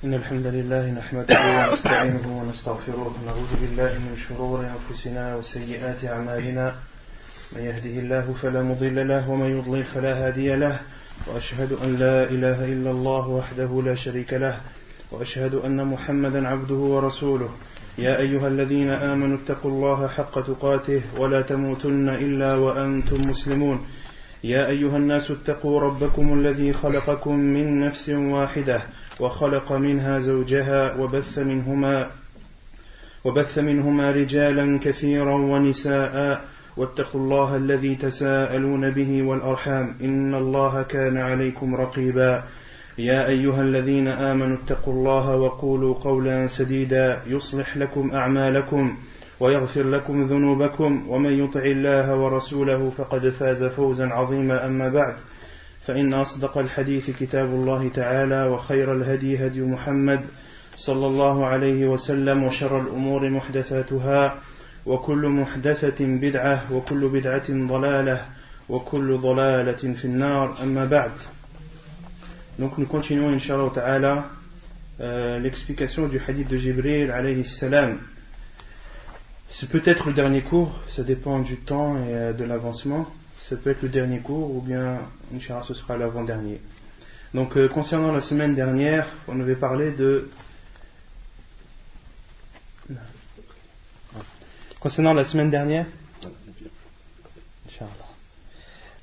إن الحمد لله نحمده ونستعينه ونستغفره ونعوذ بالله من شرور أنفسنا وسيئات أعمالنا من يهده الله فلا مضل له ومن يضلل فلا هادي له وأشهد أن لا إله إلا الله وحده لا شريك له وأشهد أن محمدا عبده ورسوله يا أيها الذين آمنوا اتقوا الله حق تقاته ولا تموتن إلا وأنتم مسلمون يا أيها الناس اتقوا ربكم الذي خلقكم من نفس واحدة وخلق منها زوجها وبث منهما رجالا كثيرا ونساء واتقوا الله الذي تساءلون به والأرحام إن الله كان عليكم رقيبا يا أيها الذين آمنوا اتقوا الله وقولوا قولا سديدا يصلح لكم أعمالكم ويغفر لكم ذنوبكم ومن يطع الله ورسوله فقد فاز فوزا عظيما أما بعد فإن أصدق الحديث كتاب الله تعالى وخير الهدي هدي محمد صلى الله عليه وسلم وشر الأمور محدثاتها وكل محدثة بدعة وكل بدعة ضلالة وكل ضلالة في النار أما بعد. Donc nous continuons Inch'Allah Ta'ala l'explication du hadith de Jibril alayhi salam. C'est peut-être le dernier cours, ça dépend du temps et de l'avancement. Ça peut être le dernier cours ou bien Inch'Allah ce sera l'avant-dernier. Donc concernant la semaine dernière, on avait parlé de... Concernant la semaine dernière, Inch'Allah,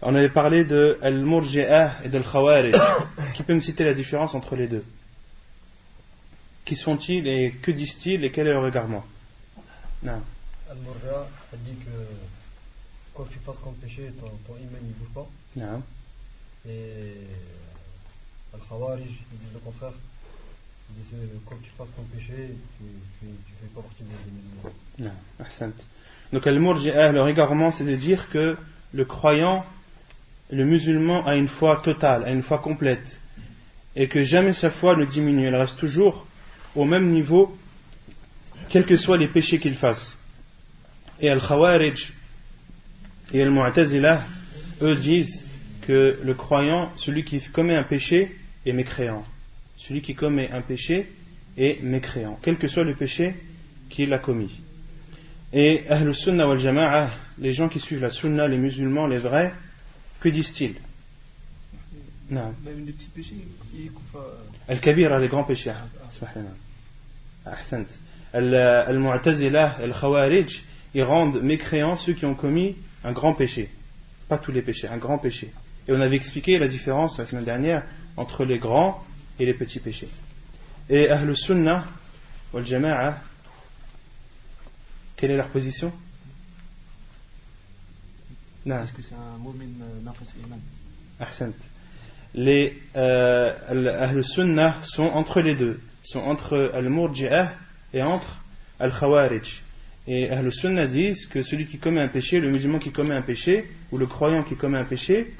on avait parlé de Al-Murji'ah et de Al-Khawarij. Qui peut me citer la différence entre les deux? Qui sont-ils et que disent-ils et quel est leur regardement? Non. Al-Murji'ah a dit que quoi que tu fasses comme péché, ton iman ne bouge pas. Non. Et Al-Khawarij, ils disent le contraire. Ils disent quoi que tu fasses comme péché, tu fais pas partie des musulmans. Non. Ahsant. Donc Al-Murji'ah, leur regardement, c'est de dire que le croyant, le musulman a une foi totale, a une foi complète, et que jamais sa foi ne diminue, elle reste toujours au même niveau, quels que soient les péchés qu'il fasse. Et Al-Khawarij et Al-Mu'tazilah, eux disent que le croyant, celui qui commet un péché, est mécréant. Celui qui commet un péché est mécréant, quel que soit le péché qu'il a commis. Et Ahlus Sunnah wal Jama'ah, les gens qui suivent la Sunna, les musulmans, les vrais, que disent-ils? Non. Même les petits péchés qui Al-Kabira, les grands péchés. Ahsant. Al-Mu'tazilah, Al-Khawarij, ils rendent mécréants ceux qui ont commis un grand péché. Pas tous les péchés, un grand péché. Et on avait expliqué la différence la semaine dernière entre les grands et les petits péchés. Et Ahlus Sunnah wal Jama'ah, quelle est leur position? Non. Est-ce que c'est un mu'min nafas iman? Ahsant. Les Ahlus Sunnah sont entre les deux, sont entre Al-Murji'ah et entre Al-Khawarij. Et Ahlus Sunnah disent que celui qui commet un péché, le musulman qui commet un péché, ou le croyant qui commet un péché,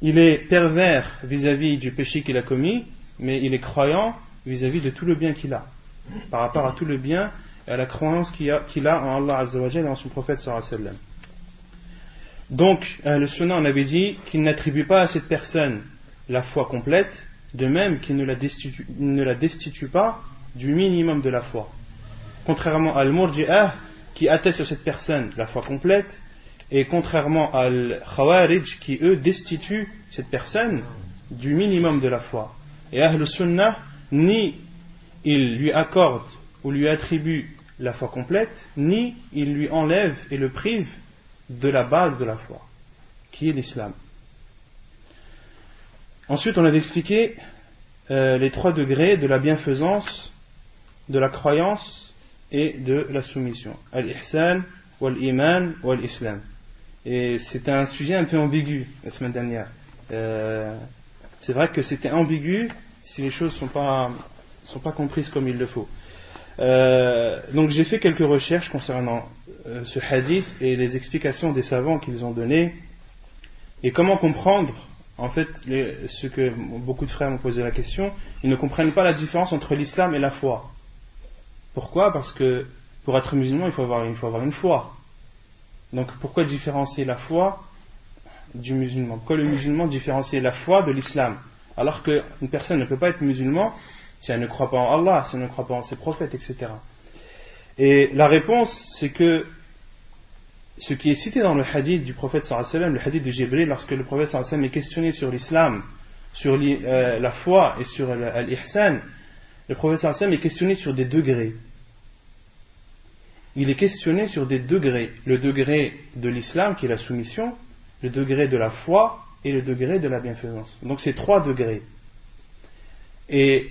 il est pervers vis-à-vis du péché qu'il a commis, mais il est croyant vis-à-vis de tout le bien qu'il a, par rapport à tout le bien et à la croyance qu'il a en Allah Azza wa Jalla et en son prophète sallallahu alayhi wa sallam. Donc, le Sunnah, on avait dit qu'il n'attribue pas à cette personne la foi complète, de même qu'il ne la destitue pas du minimum de la foi. Contrairement à Al-Murji'ah, qui atteste à cette personne la foi complète, et contrairement à Al-Khawarij, qui eux destituent cette personne du minimum de la foi. Et Ahl Sunnah, ni il lui accorde ou lui attribue la foi complète, ni il lui enlève et le prive de la base de la foi, qui est l'islam. Ensuite, on avait expliqué les 3 degrés de la bienfaisance, de la croyance et de la soumission. Al-Ihsan, wal-Iman, wal-Islam. Et c'était un sujet un peu ambigu la semaine dernière. C'est vrai que c'était ambigu si les choses ne sont pas comprises comme il le faut. Donc j'ai fait quelques recherches concernant ce hadith et les explications des savants qu'ils ont données et comment comprendre en fait ce que beaucoup de frères m'ont posé la question. Ils ne comprennent pas la différence entre l'islam et la foi. Pourquoi? Parce que pour être musulman il faut avoir une foi. Donc pourquoi différencier la foi du musulman? Pourquoi le musulman différencier la foi de l'islam? Alors qu'une personne ne peut pas être musulman si elle ne croit pas en Allah, si elle ne croit pas en ses prophètes, etc. Et la réponse, c'est que ce qui est cité dans le hadith du prophète sallallahu alayhi wa sallam, le hadith de Jibril, lorsque le prophète sallallahu alayhi wa sallam est questionné sur l'islam, sur la foi et sur l'ihsan, le prophète sallallahu alayhi wa sallam est questionné sur des degrés. Il est questionné sur des degrés. Le degré de l'islam, qui est la soumission, le degré de la foi et le degré de la bienfaisance. Donc c'est 3 degrés. Et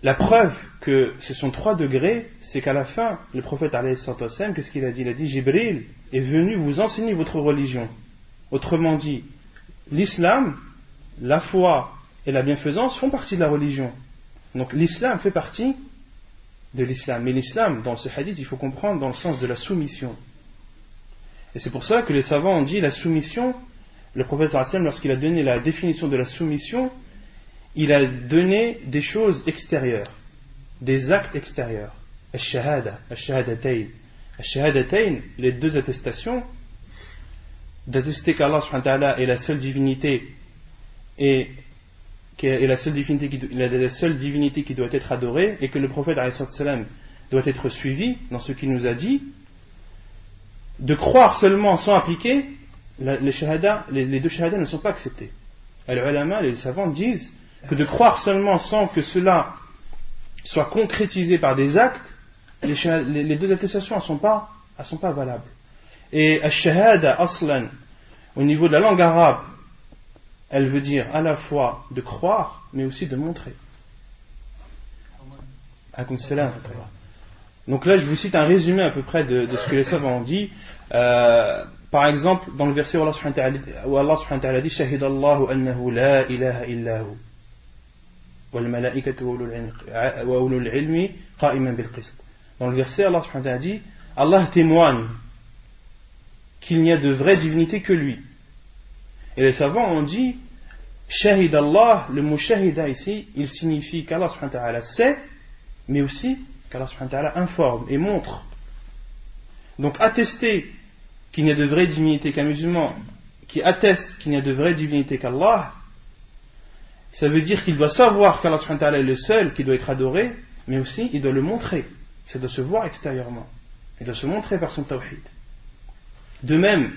la preuve que ce sont 3 degrés, c'est qu'à la fin, le prophète alayhi wa sallam, qu'est-ce qu'il a dit? Il a dit, Jibril est venu vous enseigner votre religion. Autrement dit, l'islam, la foi et la bienfaisance font partie de la religion. Donc l'islam fait partie de l'islam. Mais l'islam, dans ce hadith, il faut comprendre dans le sens de la soumission. Et c'est pour ça que les savants ont dit la soumission, le prophète sallallahu alayhi wa sallam, lorsqu'il a donné la définition de la soumission, il a donné des choses extérieures, des actes extérieurs. Al-shahada, al-shahadatayn. Al-shahadatayn, les 2 attestations, d'attester qu'Allah subhanahu wa ta'ala est la seule divinité et est la seule divinité qui doit être adorée, et que le prophète alayhi salam doit être suivi dans ce qu'il nous a dit. De croire seulement sans appliquer, les 2 shahadas ne sont pas acceptés. Al-ulama, les savants disent que de croire seulement sans que cela soit concrétisé par des actes, les 2 attestations ne sont pas valables. Et al-shahada aslan, au niveau de la langue arabe, elle veut dire à la fois de croire, mais aussi de montrer. Donc là, je vous cite un résumé à peu près de ce que les savants ont dit. Par exemple, dans le verset où Allah subhanahu wa ta'ala dit Shahidallahu annahu la ilaha illahu wal malaikatu wa ulul ilmi qa'iman bil qist. Dans le verset, Allah subhanahu wa ta'ala dit Allah témoigne qu'il n'y a de vraie divinité que lui. Et les savants ont dit Shahid Allah, le mot shahida ici, il signifie qu'Allah subhanahu wa ta'ala sait, mais aussi qu'Allah subhanahu wa ta'ala informe et montre. Donc attester qu'il n'y a de vraie divinité qu'un musulman qui atteste qu'il n'y a de vraie divinité qu'Allah, ça veut dire qu'il doit savoir qu'Allah subhanahu wa ta'ala est le seul qui doit être adoré, mais aussi il doit le montrer. C'est de se voir extérieurement. Il doit se montrer par son tawhid. De même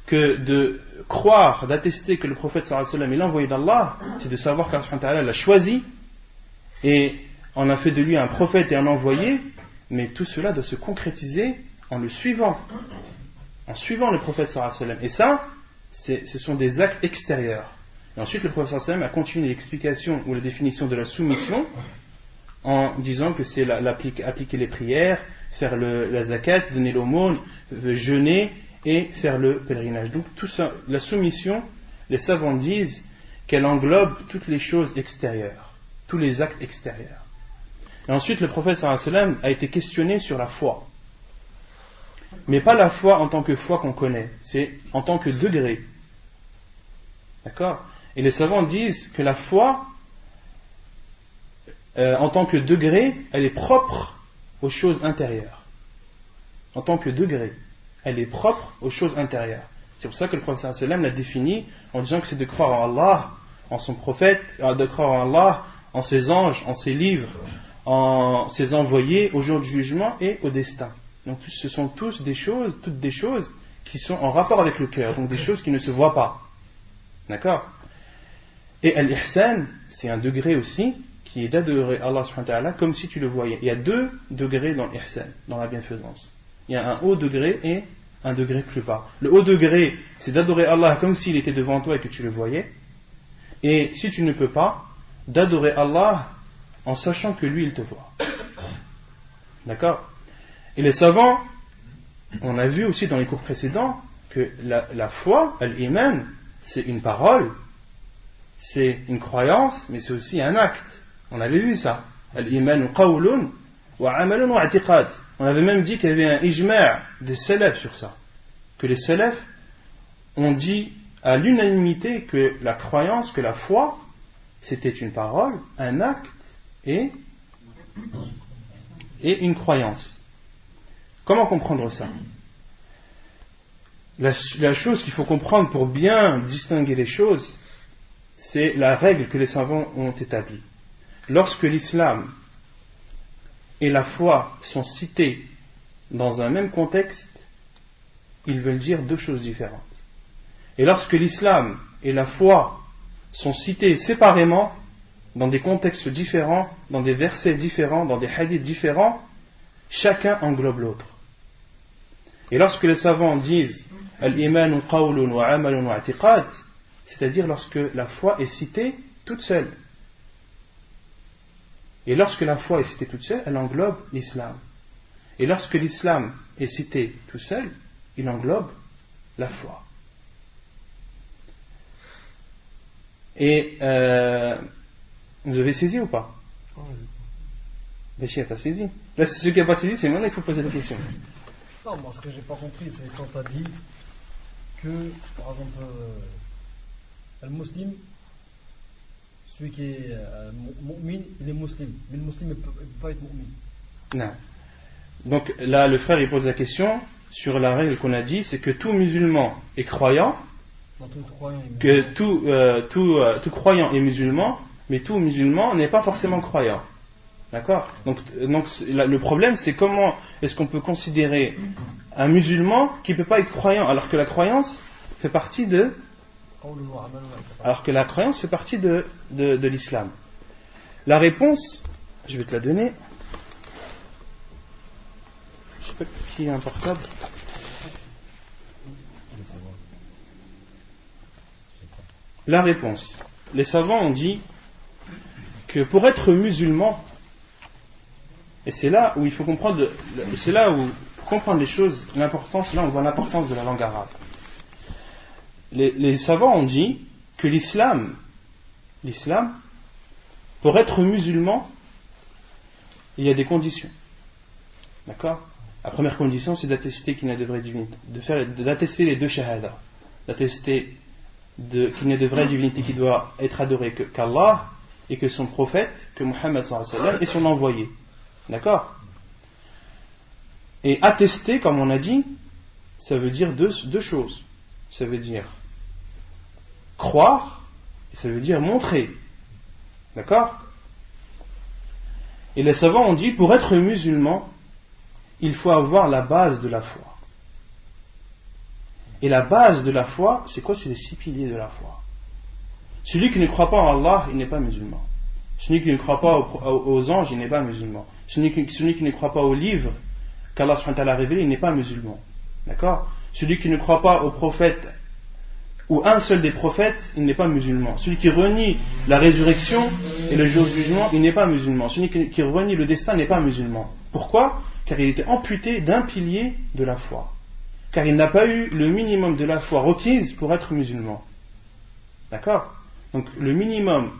que de croire, d'attester que le prophète sallallahu alayhi wa sallam est l'envoyé d'Allah, c'est de savoir qu'Allah subhanahu wa ta'ala l'a choisi et en a fait de lui un prophète et un envoyé, mais tout cela doit se concrétiser en le suivant, en suivant le prophète sallallahu alayhi wa sallam. Et ça, ce sont des actes extérieurs. Et ensuite le prophète sallallahu alayhi wa sallam a continué l'explication ou la définition de la soumission en disant que c'est appliquer les prières, faire la zakat, donner l'aumône, jeûner et faire le pèlerinage. Donc tout ça, la soumission, les savants disent qu'elle englobe toutes les choses extérieures, tous les actes extérieurs. Et ensuite le prophète sallallahu alayhi wa sallam a été questionné sur la foi. Mais pas la foi en tant que foi qu'on connaît, c'est en tant que degré. D'accord ? Et les savants disent que la foi, en tant que degré, elle est propre aux choses intérieures. En tant que degré, elle est propre aux choses intérieures. C'est pour ça que le prophète sallallahu alayhi wa sallam l'a défini en disant que c'est de croire en Allah, en son prophète, de croire en Allah, en ses anges, en ses livres, en ses envoyés, au jour du jugement et au destin. Donc ce sont toutes des choses qui sont en rapport avec le cœur, donc des choses qui ne se voient pas. D'accord ? Et al-ihsan, c'est un degré aussi qui est d'adorer Allah subhanahu wa ta'ala comme si tu le voyais. Il y a 2 degrés dans l'ihsan, dans la bienfaisance. Il y a un haut degré et un degré plus bas. Le haut degré, c'est d'adorer Allah comme s'il était devant toi et que tu le voyais. Et si tu ne peux pas, d'adorer Allah en sachant que lui, il te voit. D'accord ? Et les savants, on a vu aussi dans les cours précédents que la foi, al-iman, c'est une parole, c'est une croyance, mais c'est aussi un acte. On avait vu ça. Al-iman qawlun wa amalun wa i'tiqad. On avait même dit qu'il y avait un ijma' des salafs sur ça. Que les salafs ont dit à l'unanimité que la croyance, que la foi, c'était une parole, un acte et une croyance. Comment comprendre ça ? La chose qu'il faut comprendre pour bien distinguer les choses, c'est la règle que les savants ont établie. lorsque l'islam et la foi sont cités dans un même contexte, ils veulent dire deux choses différentes. Et lorsque l'islam et la foi sont cités séparément, dans des contextes différents, dans des versets différents, dans des hadiths différents, chacun englobe l'autre. Et lorsque les savants disent al-imanu qawlun wa amalun wa i'tiqad, c'est-à-dire lorsque la foi est citée toute seule. Et lorsque la foi est citée toute seule, elle englobe l'islam. Et lorsque l'islam est cité tout seul, il englobe la foi. Et vous avez saisi ou pas? Béchir, t'as saisi? Là, c'est ceux qui n'ont pas saisi, c'est maintenant qu'il faut poser la question. Non, moi, ce que j'ai pas compris, c'est quand tu as dit que, par exemple, le musulman, celui qui est mu'min, il est musulman. Mais le musulman ne peut pas être mu'min. Non. Donc là, le frère, il pose la question sur la règle qu'on a dit, c'est que tout musulman est croyant, que tout croyant est musulman, mais tout musulman n'est pas forcément croyant. D'accord? Donc le problème, c'est comment est-ce qu'on peut considérer un musulman qui ne peut pas être croyant, alors que la croyance fait partie de l'islam. La réponse, je vais te la donner. Je sais pas qui est un portable. La réponse. Les savants ont dit que pour être musulman, et c'est là où il faut comprendre, c'est là où comprendre les choses, l'importance, là on voit l'importance de la langue arabe. Les savants ont dit que l'islam, pour être musulman, il y a des conditions. D'accord? La première condition, c'est d'attester qu'il n'y a de vraie divinité, d'attester les deux shahadas, d'attester qu'il n'y a de vraie divinité qui doit être adorée qu'Allah, et que son prophète, que Muhammad sallallahu alayhi wa sallam, est son envoyé. D'accord? Et attester, comme on a dit, ça veut dire deux choses. Ça veut dire croire, et ça veut dire montrer. D'accord? Et les savants ont dit, pour être musulman, il faut avoir la base de la foi. Et la base de la foi, c'est quoi? C'est les 6 piliers de la foi. Celui qui ne croit pas en Allah, il n'est pas musulman. Celui qui ne croit pas aux anges, il n'est pas musulman. Celui qui ne croit pas aux livres qu'Allah subhanahu wa ta'ala a révélés, il n'est pas musulman. D'accord? Celui qui ne croit pas aux prophètes, ou un seul des prophètes, il n'est pas musulman. Celui qui renie la résurrection et le jour du jugement, il n'est pas musulman. Celui qui renie le destin n'est pas musulman. Pourquoi? Car il était amputé d'un pilier de la foi. Car il n'a pas eu le minimum de la foi requise pour être musulman. D'accord? Donc le minimum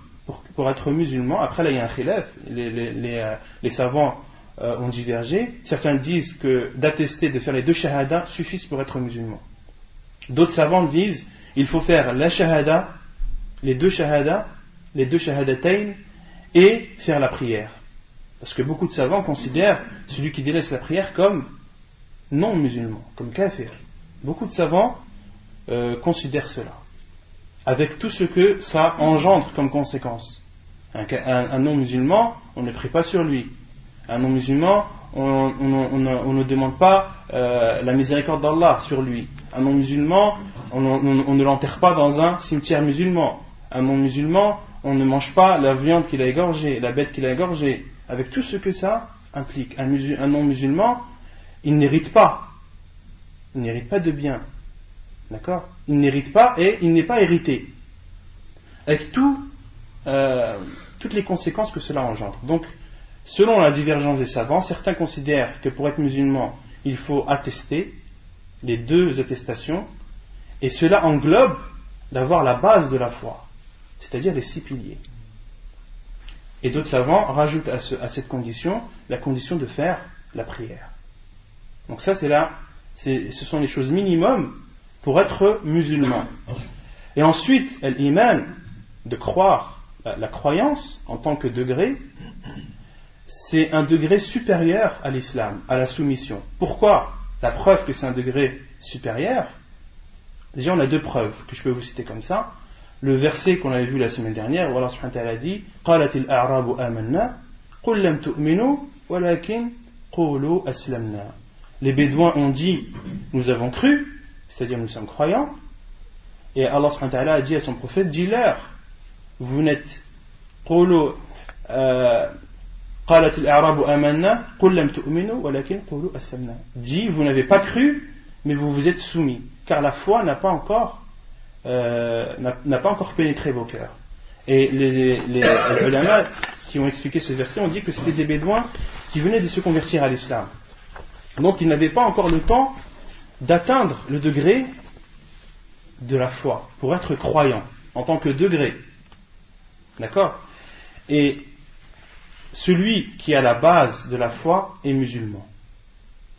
pour être musulman, après là il y a un khilaf, les savants ont divergé. Certains disent que d'attester, de faire les 2 shahadas suffisent pour être musulman. D'autres savants disent il faut faire la shahada, les 2 shahadatayn, et faire la prière. Parce que beaucoup de savants considèrent celui qui délaisse la prière comme non musulman, comme kafir. Beaucoup de savants considèrent cela, avec tout ce que ça engendre comme conséquence. Un non-musulman, on ne prie pas sur lui. Un non-musulman, on ne demande pas la miséricorde d'Allah sur lui. Un non-musulman, on ne l'enterre pas dans un cimetière musulman. Un non-musulman, on ne mange pas la viande qu'il a égorgée, la bête qu'il a égorgée. Avec tout ce que ça implique. Un non-musulman, il n'hérite pas. Il n'hérite pas de bien. D'accord? Il n'hérite pas et il n'est pas hérité. Avec toutes les conséquences que cela engendre. Donc, selon la divergence des savants, certains considèrent que pour être musulman, il faut attester, les 2 attestations, et cela englobe d'avoir la base de la foi, c'est-à-dire les 6 piliers. Et d'autres savants rajoutent à cette condition la condition de faire la prière. Donc ça, ce sont les choses minimum pour être musulman. Et ensuite, l'iman, de croire, la croyance en tant que degré, c'est un degré supérieur à l'islam, à la soumission. Pourquoi? La preuve que c'est un degré supérieur, déjà on a 2 preuves que je peux vous citer comme ça. le verset qu'on avait vu la semaine dernière où Allah subhanahu wa ta'ala dit قالت الأعراب آمنا قل لم تؤمنوا ولكن قولوا أسلمنا. Les Bédouins ont dit nous avons cru, c'est-à-dire nous sommes croyants, et Allah subhanahu wa ta'ala a dit à son prophète dis-leur vous n'êtes قولوا قالت الأعراب آمنا قل لم تؤمنوا ولكن قولوا أسلمنا. Dit vous n'avez pas cru mais vous vous êtes soumis car la foi n'a pas encore pénétré vos cœurs. Et les ulama qui ont expliqué ce verset ont dit que c'était des Bédouins qui venaient de se convertir à l'islam. Donc ils n'avaient pas encore le temps d'atteindre le degré de la foi pour être croyants en tant que degré. D'accord? Et celui qui a la base de la foi est musulman,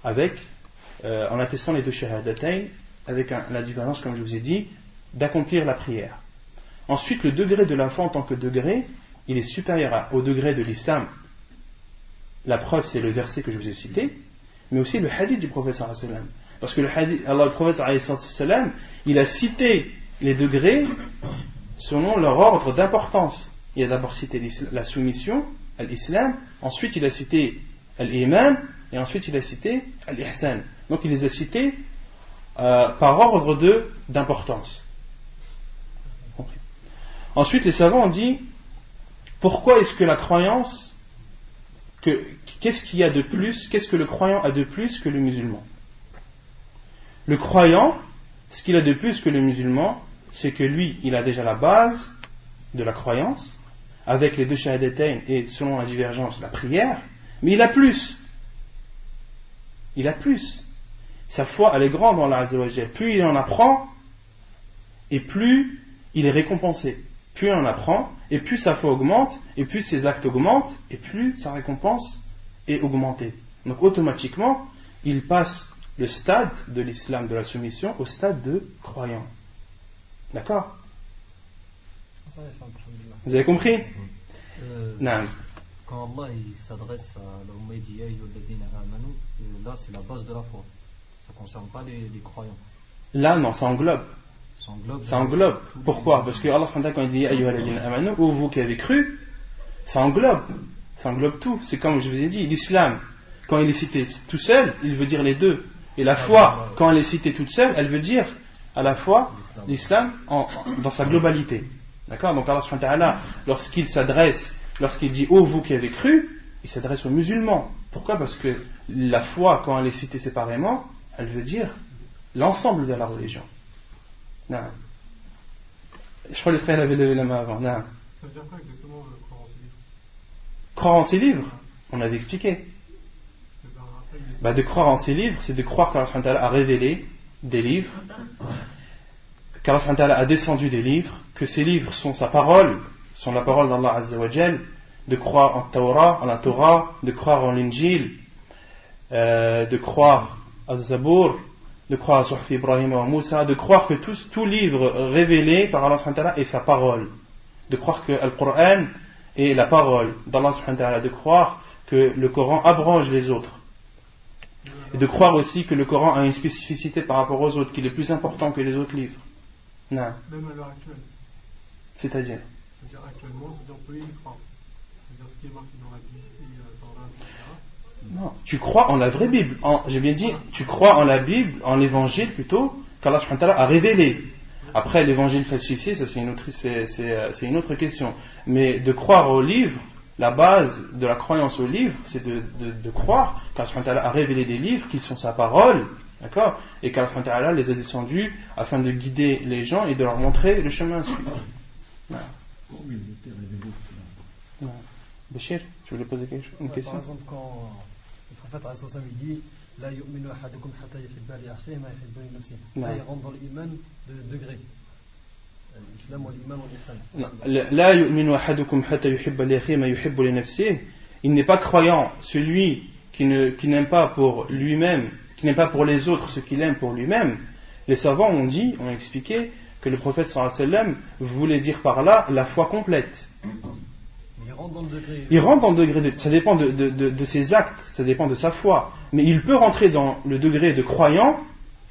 avec en attestant les deux shahadatayn, avec la différence, comme je vous ai dit, d'accomplir la prière. Ensuite, le degré de la foi en tant que degré, il est supérieur au degré de l'islam. La preuve, c'est le verset que je vous ai cité, mais aussi le hadith du prophète sallallahu alayhi wa sallam. Parce que le prophète sallallahu alayhi wa sallam, il a cité les degrés selon leur ordre d'importance. Il a d'abord cité la soumission, l'islam, ensuite il a cité l'iman, et ensuite il a cité l'ihsan. Donc il les a cités par ordre d'importance. Ensuite, les savants ont dit pourquoi est-ce que la croyance, qu'est-ce qu'il y a de plus, qu'est-ce que le croyant a de plus que le musulman? Le croyant, ce qu'il a de plus que le musulman, c'est que lui, il a déjà la base de la croyance, avec les deux shahadatayn et selon la divergence, la prière, mais il a plus. Il a plus. Sa foi, elle est grande en Allah Azza wa Jal. Plus il en apprend, et plus il est récompensé. Plus il en apprend, et plus sa foi augmente, et plus ses actes augmentent, et plus sa récompense est augmentée. Donc automatiquement, il passe le stade de l'islam, de la soumission, au stade de croyant. D'accord? Vous avez compris? Non. Quand Allah il s'adresse à l'Umma d'Iya Yuladina Amanu, là c'est la base de la foi. Ça ne concerne pas les croyants. Là, non, ça englobe. Ça englobe. Pourquoi? Parce que Allah, quand il dit Ayyuhalladhina amanu, ou vous qui avez cru, ça englobe. Ça englobe tout. C'est comme je vous ai dit, l'islam, quand il est cité tout seul, il veut dire les deux. Et la foi, quand elle est citée toute seule, elle veut dire à la fois l'islam dans sa globalité. D'accord? Donc Allah subhanahu wa ta'ala, lorsqu'il dit ô vous qui avez cru, il s'adresse aux musulmans. Pourquoi? Parce que la foi, quand elle est citée séparément, elle veut dire l'ensemble de la religion. Non. Je crois que les frères avaient levé la main avant. Non. Ça veut dire quoi exactement croire en ces livres? Croire en ces livres, on avait expliqué. De croire en ces livres, c'est de croire qu'Allah subhanahu wa ta'ala a révélé des livres, qu'Allah subhanahu wa ta'ala a descendu des livres, que ces livres sont sa parole, sont la parole d'Allah Azza wa Jal, de croire en la Torah, de croire en l'Injil, de croire à Zabour, de croire à Suhuf Ibrahim et Moussa, de croire que tout livre révélé par Allah subhanahu wa ta'ala est sa parole, de croire que le Coran est la parole d'Allah subhanahu wa ta'ala, de croire que le Coran abroge les autres, et de croire aussi que le Coran a une spécificité par rapport aux autres, qu'il est plus important que les autres livres. Non. Même à l'heure actuelle. C'est-à-dire actuellement, c'est-à-dire on peut y croire. C'est-à-dire ce qui est marqué dans la Bible, dans la etc. Non, tu crois en la vraie Bible. J'ai bien dit, tu crois en la Bible, en l'évangile plutôt, qu'Allah subhanahu wa ta'ala a révélé. Après, l'évangile falsifié, ça c'est une autre question. Mais de croire au livre, la base de la croyance au livre, c'est de croire qu'Allah subhanahu wa ta'ala a révélé des livres, qu'ils sont sa parole, d'accord, et qu'Allah subhanahu wa ta'ala les a descendus afin de guider les gens et de leur montrer le chemin à suivre. Béchir, tu voulais poser une question? Par exemple, quand le prophète il dit La yu'minu ahadukum hatta yuhibba li akhihi ma yuhibbu li nafsihi. Là, il rentre dans l'iman de degré. L'islam ou l'iman ou l'ihsan. La yu'minu ahadukum hatta yuhibba li akhihi ma yuhibbu li nafsihi. Il n'est pas croyant celui qui n'aime pas pour lui-même, qui n'aime pas pour les autres ce qu'il aime pour lui-même. Les savants ont expliqué que le prophète sallallahu alayhi wa sallam voulait dire par là la foi complète. Il rentre dans le degré. Il rentre dans le degré ça dépend de ses actes, ça dépend de sa foi. Mais il peut rentrer dans le degré de croyant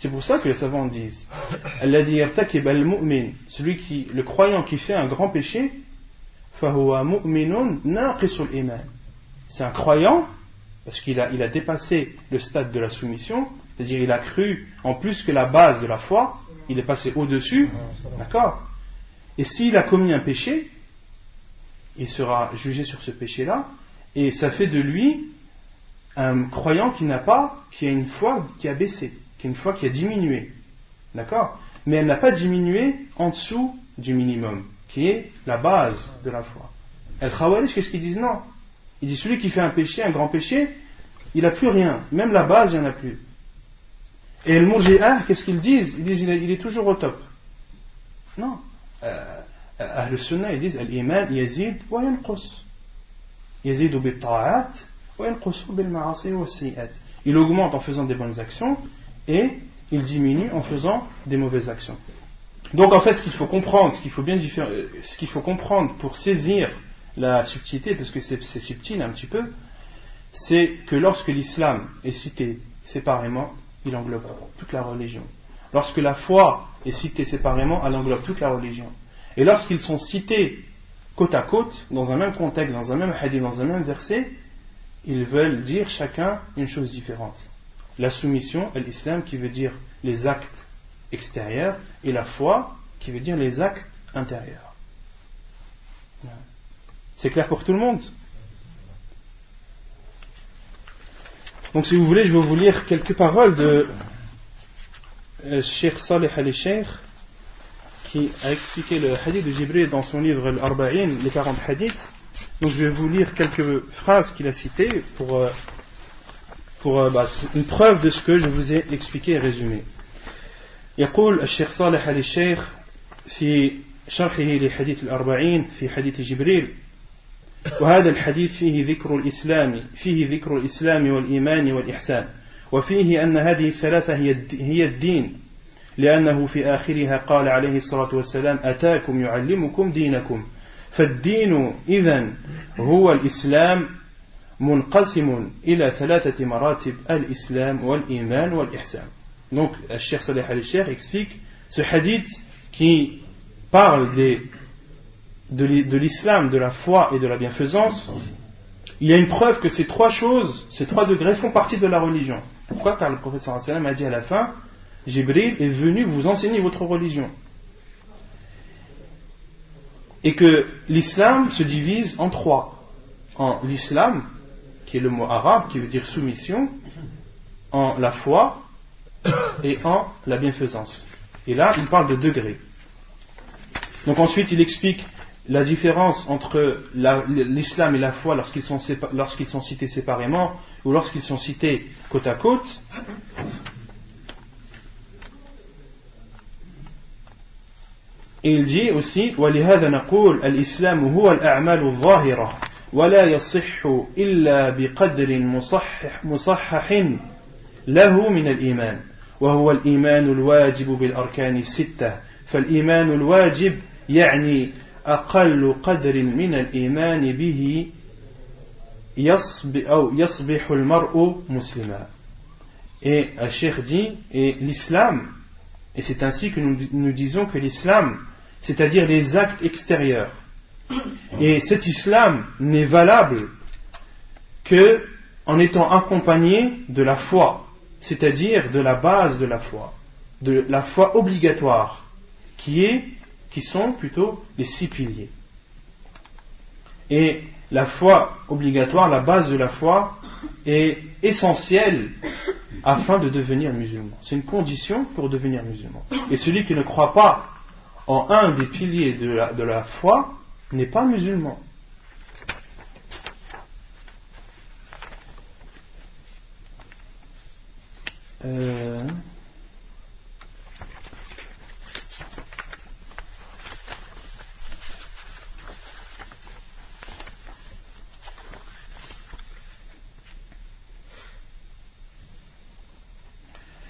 C'est pour ça que les savants disent alladhi yartakib al-mu'min, le croyant qui fait un grand péché, fahuwa mu'minun naqisul iman. C'est un croyant parce qu'il a dépassé le stade de la soumission, c'est-à-dire il a cru en plus que la base de la foi, il est passé au-dessus, d'accord? Et s'il a commis un péché, il sera jugé sur ce péché-là, et ça fait de lui un croyant qui a une foi qui a baissé, qui a une foi qui a diminué, d'accord? Mais elle n'a pas diminué en dessous du minimum, qui est la base de la foi. Al-Khawarij, qu'est-ce qu'ils disent? Non. Ils disent celui qui fait un péché, un grand péché, il n'a plus rien, même la base, il n'y en a plus. Et le Murji'ah, qu'est-ce qu'ils disent? Ils disent il est toujours au top. Non. Ahl Sunnah, ils disent al-iman yazid wa yanqus. Yazidu bil ta'at wa yanqusu bil ma'asi wa sayyi'at. Il augmente en faisant des bonnes actions et il diminue en faisant des mauvaises actions. Donc en fait, ce qu'il faut comprendre, ce qu'il faut comprendre pour saisir la subtilité, parce que c'est subtil un petit peu, c'est que lorsque l'islam est cité séparément, il englobe toute la religion. Lorsque la foi est citée séparément, elle englobe toute la religion. Et lorsqu'ils sont cités côte à côte, dans un même contexte, dans un même hadith, dans un même verset, ils veulent dire chacun une chose différente. La soumission, l'islam, qui veut dire les actes extérieurs, et la foi, qui veut dire les actes intérieurs. C'est clair pour tout le monde? Donc si vous voulez, je vais vous lire quelques paroles de Cheikh Salih al-Sheikh, qui a expliqué le hadith de Jibril dans son livre Al-Arba'in, les 40 hadiths. Donc je vais vous lire quelques phrases qu'il a citées pour une preuve de ce que je vous ai expliqué et résumé. يقول الشيخ صالح آل الشيخ في شرحه لحديث الأربعين في حديث جبريل: وهذا الحديث فيه ذكر الإسلام والإيمان والإحسان، وفيه أن هذه الثلاثة هي الدين، لأنه في آخرها قال عليه الصلاة والسلام: أتاكم يعلمكم دينكم. فالدين إذن هو الإسلام منقسم إلى 3 مراتب: الإسلام والإيمان والإحسان. Donc, Cheikh Salih al-Sheikh explique ce hadith qui parle de l'islam, de la foi et de la bienfaisance. Il y a une preuve que ces 3 choses, ces 3 degrés font partie de la religion. Pourquoi? Car le prophète sallallahu alayhi wa sallam a dit à la fin: Jibril est venu vous enseigner votre religion. Et que l'islam se divise en 3. En l'islam, qui est le mot arabe, qui veut dire soumission, en la foi et en la bienfaisance. Et là, il parle de degrés. Donc ensuite, il explique la différence entre l'islam et la foi lorsqu'ils sont cités séparément ou lorsqu'ils sont cités côte à côte. Et il dit aussi: وَلِهَذَا نَقُولُ الْإِسْلَامُ هُوَ الْأَعْمَالُ الظَّاهِرَةُ وَلَا يَصِحُّ إِلَّا بِقَدْرٍ مُصَحَّحٍ لَهُ مِنَ الْإِيمَانِ وهو الإيمان الواجب بالأركان الستة. فالإيمان الواجب يعني أقل قدر من الإيمان به يصبح المرء مسلما. Et le Cheikh dit, et l'islam, et c'est ainsi que nous disons que l'islam, c'est-à-dire les actes extérieurs, et cet islam n'est valable que en étant accompagné de la foi, c'est-à-dire de la base de la foi obligatoire, qui sont plutôt les 6 piliers. Et la foi obligatoire, la base de la foi, est essentielle afin de devenir musulman. C'est une condition pour devenir musulman. Et celui qui ne croit pas en un des piliers de la foi n'est pas musulman.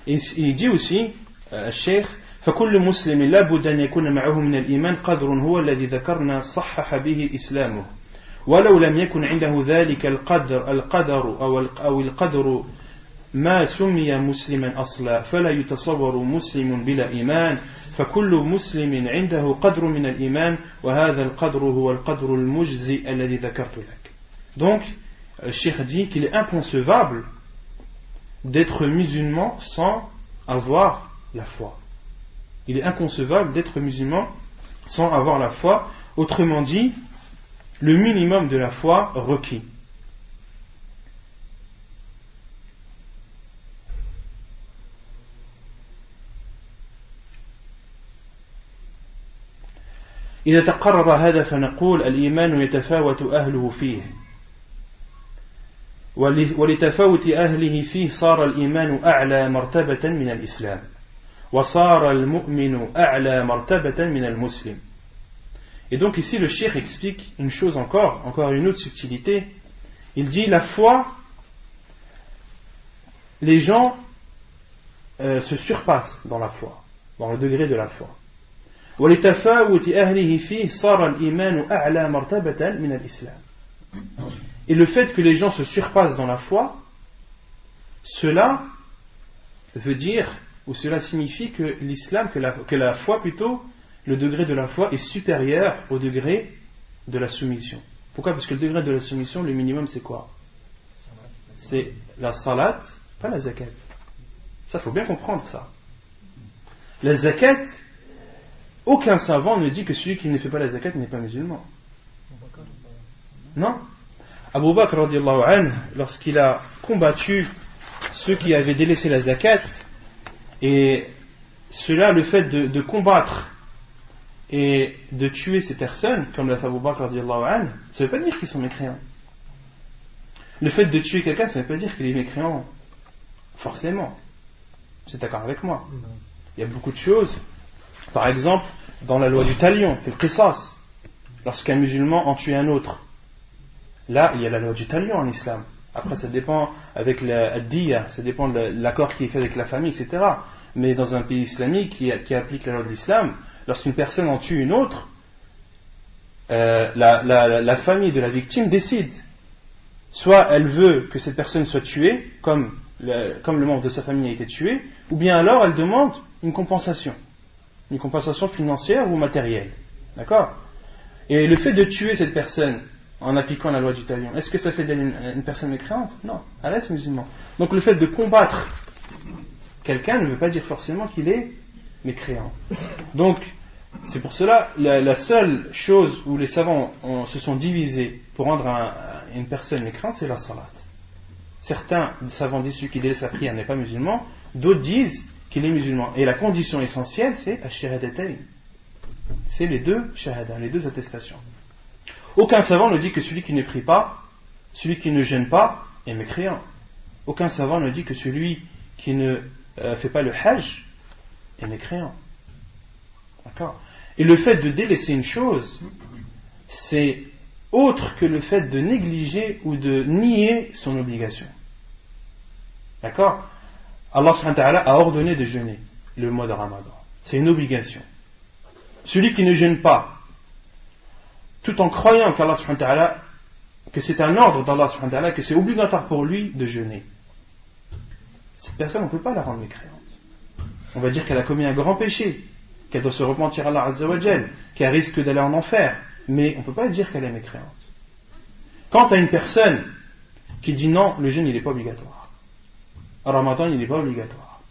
Et il dit aussi, الشيخ: فكل مسلم لا بد أن يكون معه من الإيمان قدر هو الذي ذكرنا صحح به إسلامه، ولو لم يكن عنده ذلك القدر أو القدر ما سمي مسلما أصلا فلا يتصور مسلم بلا إيمان فكل مسلم عنده قدر من الإيمان وهذا القدر هو القدر المجزي الذي ذكرت لك. Donc le cheikh dit qu'il est inconcevable d'être musulman sans avoir la foi. Il est inconcevable d'être musulman sans avoir la foi, autrement dit le minimum de la foi requis. إذا تقرر هذا فنقول الإيمان يتفاوت أهله فيه ولتفاوت أهله فيه صار الإيمان أعلى مرتبة من الإسلام وصار المؤمن أعلى مرتبة من المسلم. Et donc ici le cheikh explique une chose encore une autre subtilité. Il dit la foi, les gens se surpassent dans la foi, dans le degré de la foi. ولتفاوت أهله فيه صار الإيمان أعلى مرتبة من الإسلام. Et le fait que les gens se surpassent dans la foi, cela veut dire, ou cela signifie que l'islam, que la foi plutôt, le degré de la foi est supérieur au degré de la soumission. Pourquoi? Parce que le degré de la soumission, le minimum c'est quoi? C'est la salat, pas la zakat. Ça, faut bien comprendre ça. La zakat, aucun savant ne dit que celui qui ne fait pas la zakat n'est pas musulman. Non. Abu Bakr radiallahu anhu, lorsqu'il a combattu ceux qui avaient délaissé la zakat, et cela, le fait de combattre et de tuer ces personnes, comme l'a fait Abu Bakr radiallahu anhu, ça ne veut pas dire qu'ils sont mécréants. Le fait de tuer quelqu'un, ça ne veut pas dire qu'il est mécréant, forcément. Vous êtes d'accord avec moi? Il y a beaucoup de choses. Par exemple, dans la loi du talion, le qisas, lorsqu'un musulman en tue un autre, là, il y a la loi du talion en islam. Après, ça dépend avec la diya, ça dépend de l'accord qui est fait avec la famille, etc. Mais dans un pays islamique qui applique la loi de l'islam, lorsqu'une personne en tue une autre, la famille de la victime décide. Soit elle veut que cette personne soit tuée, comme le membre de sa famille a été tué, ou bien alors elle demande une compensation financière ou matérielle. D'accord? Et le fait de tuer cette personne en appliquant la loi du talion, est-ce que ça fait d'elle une personne mécréante? Non, elle reste musulman. Donc le fait de combattre quelqu'un ne veut pas dire forcément qu'il est mécréant. Donc c'est pour cela la seule chose où les savants se sont divisés pour rendre une personne mécréante, c'est la salat. Certains savants disent celui qui délaisse sa prière n'est pas musulman, d'autres disent qu'il est musulman. Et la condition essentielle, c'est ash-shahadatayn. C'est les deux shahada, les deux attestations. Aucun savant ne dit que celui qui ne prie pas, celui qui ne jeûne pas, est mécréant. Aucun savant ne dit que celui qui ne fait pas le hajj est mécréant. D'accord? Et le fait de délaisser une chose, c'est autre que le fait de négliger ou de nier son obligation. D'accord? Allah subhanahu wa ta'ala a ordonné de jeûner le mois de Ramadan. C'est une obligation. Celui qui ne jeûne pas, tout en croyant qu'Allah subhanahu wa ta'ala, que c'est un ordre d'Allah subhanahu wa ta'ala, que c'est obligatoire pour lui de jeûner, cette personne, on ne peut pas la rendre mécréante. On va dire qu'elle a commis un grand péché, qu'elle doit se repentir à Allah Azza wa Jal, qu'elle risque d'aller en enfer, mais on ne peut pas dire qu'elle est mécréante. Quant à une personne qui dit non, le jeûne il n'est pas obligatoire, le Ramadan il n'est pas obligatoire,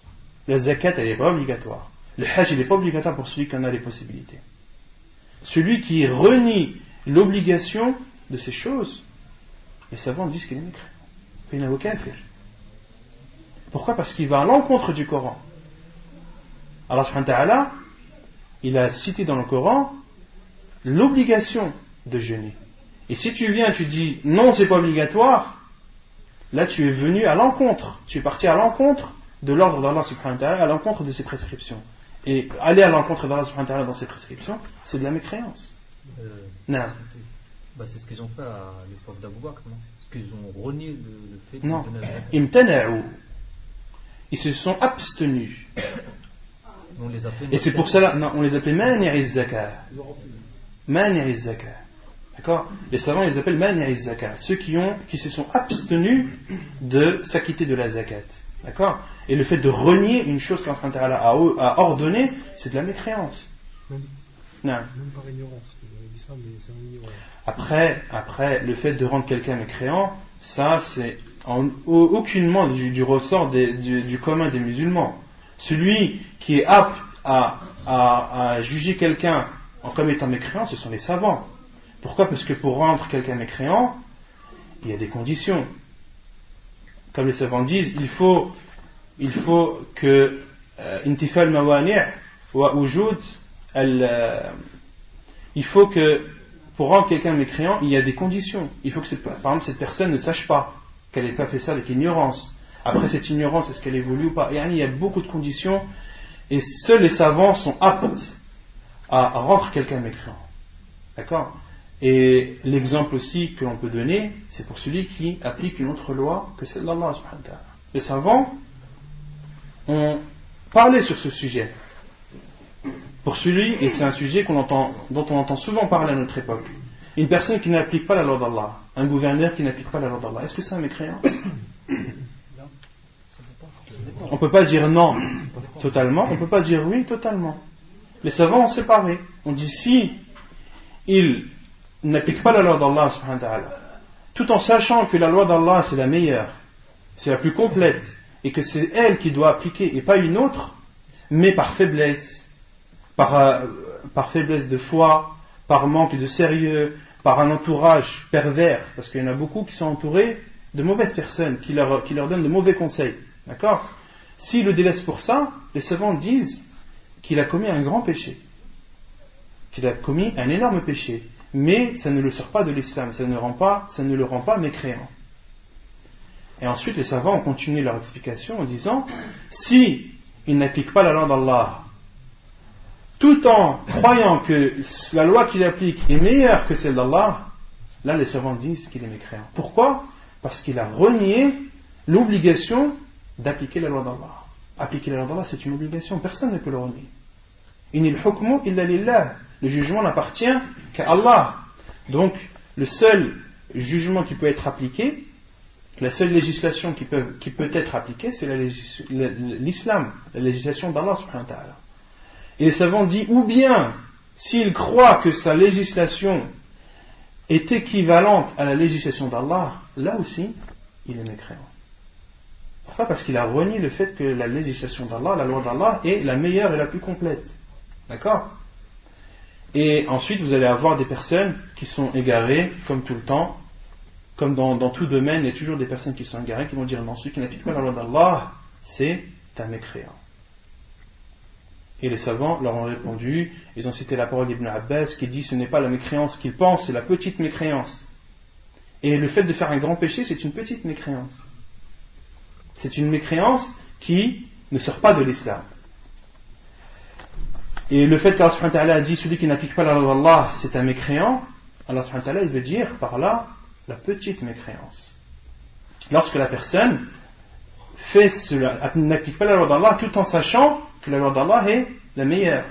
la zakat elle n'est pas obligatoire, le hajj il n'est pas obligatoire pour celui qui en a les possibilités, celui qui renie l'obligation de ces choses, les savants disent qu'il est mécréant. Il n'a aucun kafir. Pourquoi? Parce qu'il va à l'encontre du Coran. Allah subhanahu wa ta'ala, il a cité dans le Coran l'obligation de jeûner. Et si tu viens, tu dis non, c'est pas obligatoire, là tu es venu à l'encontre, tu es parti à l'encontre de l'ordre d'Allah subhanahu wa ta'ala, à l'encontre de ses prescriptions. Et aller à l'encontre d'Allah subhanahu wa ta'ala dans ses prescriptions, c'est de la mécréance. Non. C'est ce qu'ils ont fait à l'époque d'Abu Bakr, non? Parce qu'ils ont renié le fait non. de Nazareth. Imtana'u. Ils se sont abstenus. On les appelait, et c'est pour cela, non, on les appelait mani'iz zakah. Mani'iz zakah. D'accord? Les savants les appellent mani'iz zakah. Ceux qui se sont abstenus de s'acquitter de la zakat. D'accord? Et le fait de renier une chose qu'Allah subhanahu wa ta'ala a ordonnée, c'est de la mécréance. Même, Non. même par ignorance. Vous avez dit ça, mais c'est en ignorance. Après, le fait de rendre quelqu'un mécréant, ça c'est aucunement du ressort du commun des musulmans. Celui qui est apte à juger quelqu'un comme étant mécréant, ce sont les savants. Pourquoi? Parce que pour rendre quelqu'un mécréant, il y a des conditions. Comme les savants disent, il faut que intifal mawani' wa wujud il faut que pour rendre quelqu'un mécréant, il y a des conditions. Il faut que par exemple cette personne ne sache pas qu'elle n'ait pas fait ça avec ignorance. Après cette ignorance, est-ce qu'elle évolue ou pas? Il y a beaucoup de conditions et seuls les savants sont aptes à rendre quelqu'un mécréant. D'accord? Et l'exemple aussi que l'on peut donner, c'est pour celui qui applique une autre loi que celle d'Allah subhanahu wa ta'ala. Les savants ont parlé sur ce sujet. Pour celui, et c'est un sujet dont on entend souvent parler à notre époque, une personne qui n'applique pas la loi d'Allah, un gouverneur qui n'applique pas la loi d'Allah, est-ce que c'est un mécréant? On ne peut pas dire non totalement, on ne peut pas dire oui totalement. Les savants ont séparé. On dit si il n'applique pas la loi d'Allah subhanahu wa ta'ala, tout en sachant que la loi d'Allah c'est la meilleure, c'est la plus complète, et que c'est elle qui doit appliquer et pas une autre, mais par faiblesse, par faiblesse de foi, par manque de sérieux, par un entourage pervers, parce qu'il y en a beaucoup qui sont entourés de mauvaises personnes, qui leur donnent de mauvais conseils. D'accord? S'il le délaisse pour ça, les savants disent qu'il a commis un grand péché, qu'il a commis un énorme péché, mais ça ne le sort pas de l'islam, ça ne le rend pas mécréant. Et ensuite les savants ont continué leur explication en disant, si il n'applique pas la loi d'Allah, tout en croyant que la loi qu'il applique est meilleure que celle d'Allah, là les savants disent qu'il est mécréant. Pourquoi? Parce qu'il a renié l'obligation d'appliquer la loi d'Allah. Appliquer la loi d'Allah, c'est une obligation, personne ne peut le renier. Inil hukmu illa lillah. Le jugement n'appartient qu'à Allah. Donc, le seul jugement qui peut être appliqué, la seule législation qui peut être appliquée, c'est l'islam, la législation d'Allah subhanahu wa ta'ala. Et les savants disent, ou bien, s'il croit que sa législation est équivalente à la législation d'Allah, là aussi, il est mécréant. Pourquoi? Parce qu'il a renié le fait que la législation d'Allah, la loi d'Allah, est la meilleure et la plus complète. D'accord? Et ensuite, vous allez avoir des personnes qui sont égarées, comme tout le temps, comme dans tout domaine, il y a toujours des personnes qui sont égarées, qui vont dire non, celui qui n'applique pas la loi d'Allah, c'est un mécréant. Et les savants leur ont répondu, ils ont cité la parole d'Ibn Abbas qui dit ce n'est pas la mécréance qu'ils pensent, c'est la petite mécréance. Et le fait de faire un grand péché, c'est une petite mécréance. C'est une mécréance qui ne sort pas de l'islam. Et le fait qu'Allah subhanahu wa ta'ala a dit celui qui n'applique pas la loi d'Allah, c'est un mécréant, Allah subhanahu wa ta'ala il veut dire par là la petite mécréance. Lorsque la personne fait cela, n'applique pas la loi d'Allah tout en sachant que la loi d'Allah est la meilleure.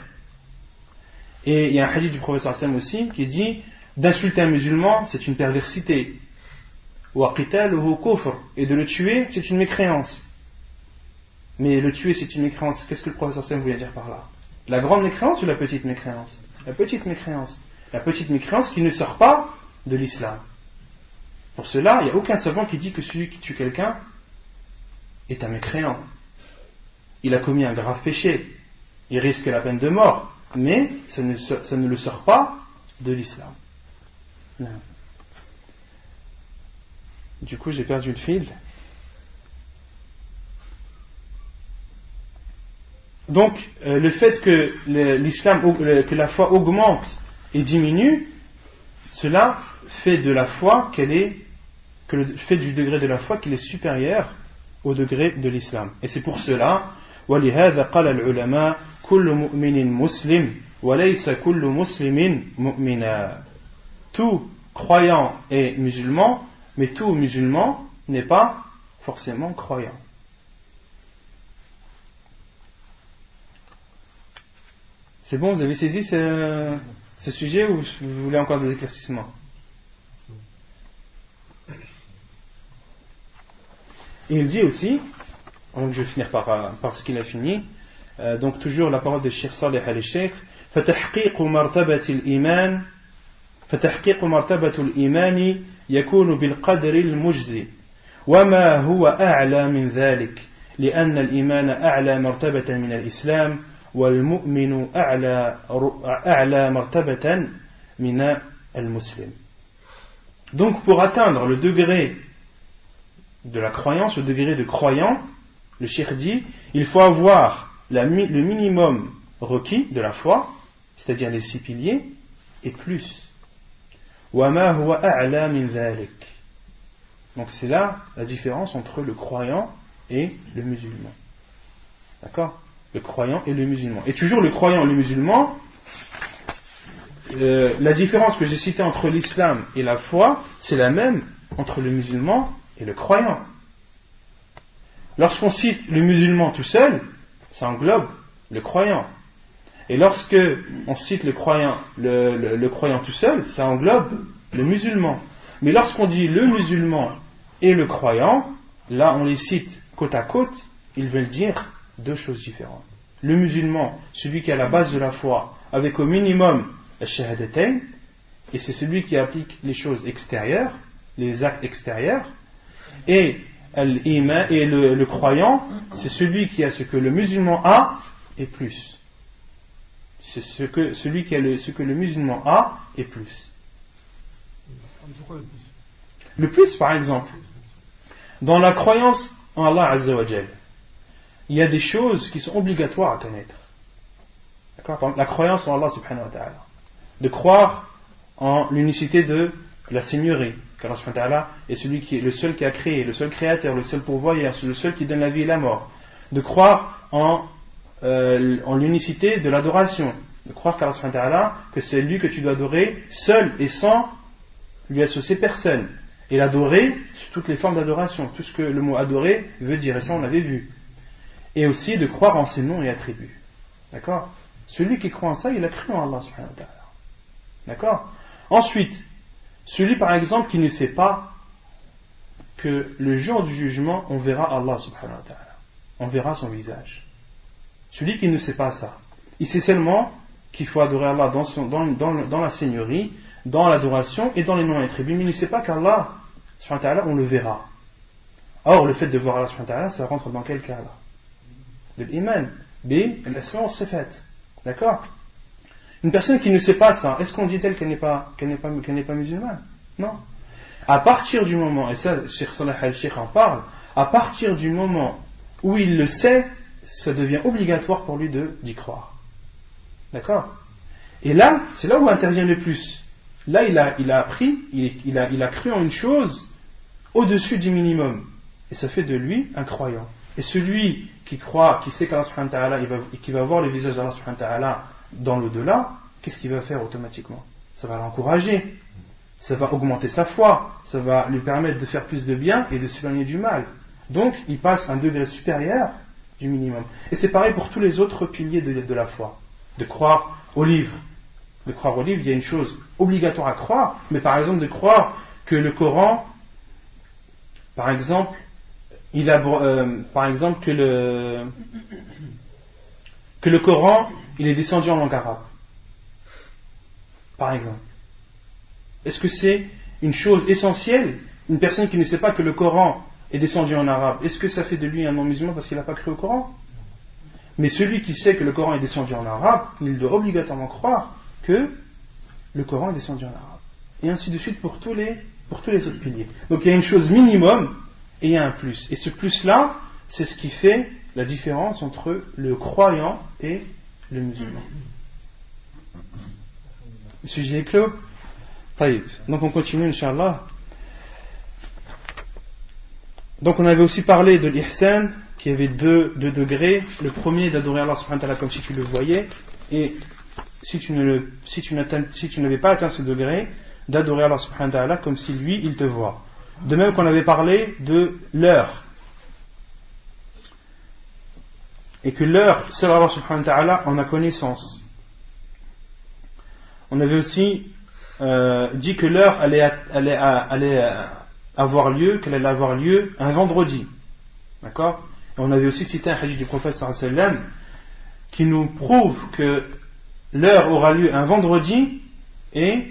Et il y a un hadith du prophète sallallahu alayhi wa sallam aussi qui dit d'insulter un musulman c'est une perversité. Wa qitaluhu kufr, et de le tuer c'est une mécréance. Mais le tuer c'est une mécréance, qu'est-ce que le prophète sallallahu alayhi wa sallam voulait dire par là? La grande mécréance ou la petite mécréance? La petite mécréance. La petite mécréance qui ne sort pas de l'islam. Pour cela, il n'y a aucun savant qui dit que celui qui tue quelqu'un est un mécréant. Il a commis un grave péché. Il risque la peine de mort. Mais ça ne le sort pas de l'islam. Non. Du coup, j'ai perdu le fil. Donc, le fait que que la foi augmente et diminue, cela fait de la foi fait du degré de la foi qu'il est supérieur au degré de l'islam. Et c'est pour cela, وَلِهَذَا قَالَ الْعُلَمَاء كُلُّ مُؤْمِنٍ مُسْلِمٍ وَلَيْسَ كُلُّ مُسْلِمٍ مُؤْمِنًا. Tout croyant est musulman, mais tout musulman n'est pas forcément croyant. C'est bon, vous avez saisi ce sujet ou vous voulez encore des éclaircissements? Et il dit aussi, Donc je vais finir par ce qu'il a fini. Donc toujours la parole de Cheikh Saleh al-Sheikh. فتحقيق مرتبة الإيمان يكون بالقدر المجزي وما هو أعلى من ذلك لأن الإيمان أعلى مرتبة من الإسلام والمؤمن أعلى مرتبة من المسلم. Donc pour atteindre le degré de la croyance, le degré de croyant, le cheikh dit, il faut avoir le minimum requis de la foi, c'est-à-dire les 6 piliers, et plus. وَمَا هُوَ أَعْلَى مِنْ ذَلِكَ. Donc c'est là la différence entre le croyant et le musulman. D'accord ? Le croyant et le musulman. Et toujours le croyant et le musulman, la différence que j'ai citée entre l'islam et la foi, c'est la même entre le musulman et le croyant. Lorsqu'on cite le musulman tout seul, ça englobe le croyant. Et lorsque on cite le croyant tout seul, ça englobe le musulman. Mais lorsqu'on dit le musulman et le croyant, là on les cite côte à côte, ils veulent dire 2 choses différentes. Le musulman, celui qui a la base de la foi, avec au minimum la shahadatayn, et c'est celui qui applique les choses extérieures, les actes extérieurs, et le croyant, c'est celui qui a ce que le musulman a et plus. C'est celui qui a ce que le musulman a et plus. Le plus, par exemple, dans la croyance en Allah Azza wa Jal, il y a des choses qui sont obligatoires à connaître. D'accord ? Par exemple, la croyance en Allah subhanahu wa ta'ala. De croire en l'unicité de la seigneurie, qu'Allah subhanahu wa ta'ala est celui qui est le seul qui a créé, le seul créateur, le seul pourvoyeur, le seul qui donne la vie et la mort. De croire en l'unicité de l'adoration, de croire qu'Allah subhanahu wa ta'ala, que c'est lui que tu dois adorer seul et sans lui associer personne, et l'adorer sur toutes les formes d'adoration, tout ce que le mot adorer veut dire, et ça on l'avait vu, et aussi de croire en ses noms et attributs. D'accord ? Celui qui croit en ça, il a cru en Allah subhanahu wa ta'ala. D'accord ? Ensuite, celui par exemple qui ne sait pas que le jour du jugement on verra Allah subhanahu wa ta'ala, on verra son visage. Celui qui ne sait pas ça, il sait seulement qu'il faut adorer Allah dans la seigneurie, dans l'adoration et dans les noms et attributs, mais il ne sait pas qu'Allah subhanahu wa ta'ala on le verra. Or le fait de voir Allah subhanahu wa ta'ala, ça rentre dans quel cadre ? De l'iman, l'asma wa sifat. D'accord ? Une personne qui ne sait pas ça, est-ce qu'on dit elle qu'elle n'est pas musulmane ? Non. À partir du moment, et ça Cheikh Saleh al-Sheikh en parle, à partir du moment où il le sait, ça devient obligatoire pour lui d'y croire. D'accord ? Et là, c'est là où intervient le plus. Là, il a appris, il a cru en une chose au-dessus du minimum. Et ça fait de lui un croyant. Et celui qui croit, qui sait qu'Allah subhanahu wa ta'ala, qui va voir le visage d'Allah subhanahu wa ta'ala dans l'au-delà, qu'est-ce qu'il va faire automatiquement ? Ça va l'encourager, ça va augmenter sa foi, ça va lui permettre de faire plus de bien et de s'éloigner du mal. Donc, il passe à un degré supérieur du minimum. Et c'est pareil pour tous les autres piliers de la foi. De croire au livre. De croire au livre, il y a une chose obligatoire à croire, mais par exemple de croire que le Coran, par exemple, que le Coran, il est descendu en langue arabe. Par exemple. Est-ce que c'est une chose essentielle, une personne qui ne sait pas que le Coran est descendu en arabe, est-ce que ça fait de lui un non-musulman parce qu'il n'a pas cru au Coran ? Mais celui qui sait que le Coran est descendu en arabe, il doit obligatoirement croire que le Coran est descendu en arabe. Et ainsi de suite pour tous les autres piliers. Donc il y a une chose minimum et il y a un plus. Et ce plus-là, c'est ce qui fait la différence entre le croyant et le musulman. Le sujet est clos ? Taïb. Donc on continue, Inch'Allah. Donc on avait aussi parlé de l'ihsan, qui avait deux degrés. Le premier, d'adorer Allah subhanahu wa ta'ala comme si tu le voyais, et si tu n'avais pas atteint ce degré, d'adorer Allah subhanahu wa ta'ala comme si lui, il te voit. De même qu'on avait parlé de l'heure. Et que l'heure, seul Allah subhanahu wa ta'ala en a connaissance. On avait aussi dit que l'heure allait avoir lieu un vendredi. D'accord ? On avait aussi cité un hadith du prophète sallallahu alayhi wa sallam qui nous prouve que l'heure aura lieu un vendredi et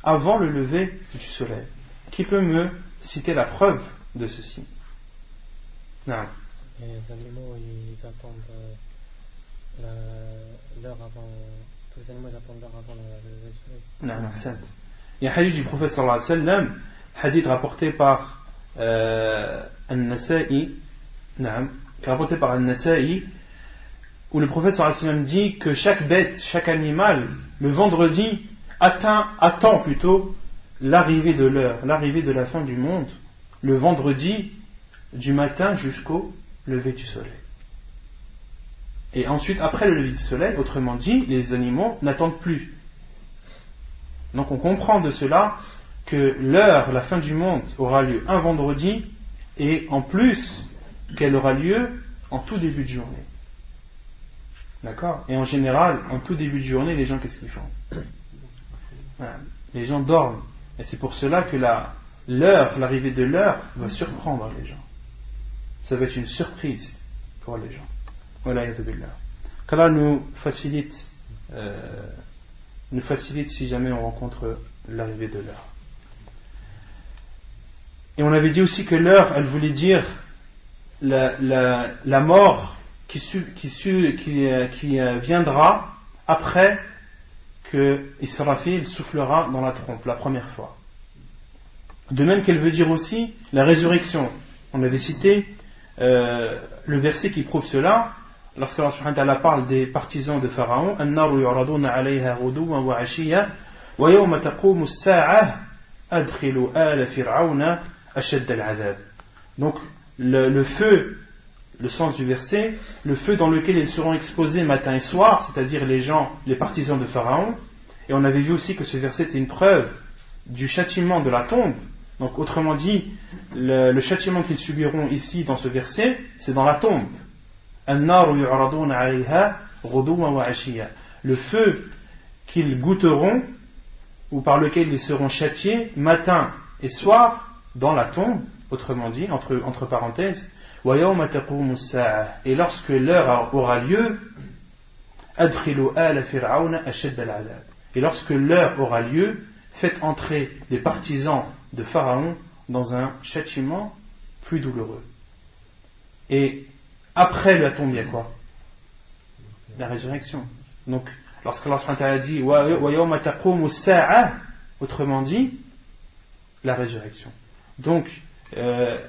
avant le lever du soleil. Qui peut me citer la preuve de ceci? Non. Et les animaux, ils attendent l'heure avant. Tous les animaux, ils attendent l'heure avant le lever du soleil. Non, certes. Il y a un hadith du prophète sallallahu alayhi wa sallam, hadith rapporté par An-Nasa'i, où le prophète sallallahu alayhi wa sallam dit que chaque bête, chaque animal, le vendredi, attend plutôt l'arrivée de l'heure, l'arrivée de la fin du monde, le vendredi du matin jusqu'au lever du soleil. Et ensuite, après le lever du soleil, autrement dit, les animaux n'attendent plus. Donc on comprend de cela que l'heure, la fin du monde, aura lieu un vendredi, et en plus qu'elle aura lieu en tout début de journée. D'accord? Et en général, en tout début de journée, les gens, qu'est-ce qu'ils font? Voilà. Les gens dorment. Et c'est pour cela que l'heure, l'arrivée de l'heure va surprendre les gens. Ça va être une surprise pour les gens. Voilà, qu'Allah nous facilite si jamais on rencontre l'arrivée de l'heure. Et on avait dit aussi que l'heure, elle voulait dire la mort qui viendra après que Israfil soufflera dans la trompe la première fois. De même qu'elle veut dire aussi la résurrection. On avait cité le verset qui prouve cela lorsque Allah subhanahu wa ta'ala parle des partisans de Pharaon. An-naru yu'raduna 'alayha ghuduwan wa 'ashiyyan wa yawma taqumu as-sa'ah adkhilu ala fir'auna ashadd al-'adhab. Donc le feu, le sens du verset, le feu dans lequel ils seront exposés matin et soir, c'est-à-dire les partisans de Pharaon. Et on avait vu aussi que ce verset était une preuve du châtiment de la tombe. Donc autrement dit, le châtiment qu'ils subiront ici dans ce verset, c'est dans la tombe. Le feu qu'ils goûteront, ou par lequel ils seront châtiés matin et soir dans la tombe, autrement dit, entre parenthèses, et lorsque l'heure aura lieu, et lorsque l'heure aura lieu, faites entrer les partisans de Pharaon dans un châtiment plus douloureux. Et après la tombe, il y a quoi? La résurrection. Donc, lorsque Allah dit autrement dit, la résurrection. Donc,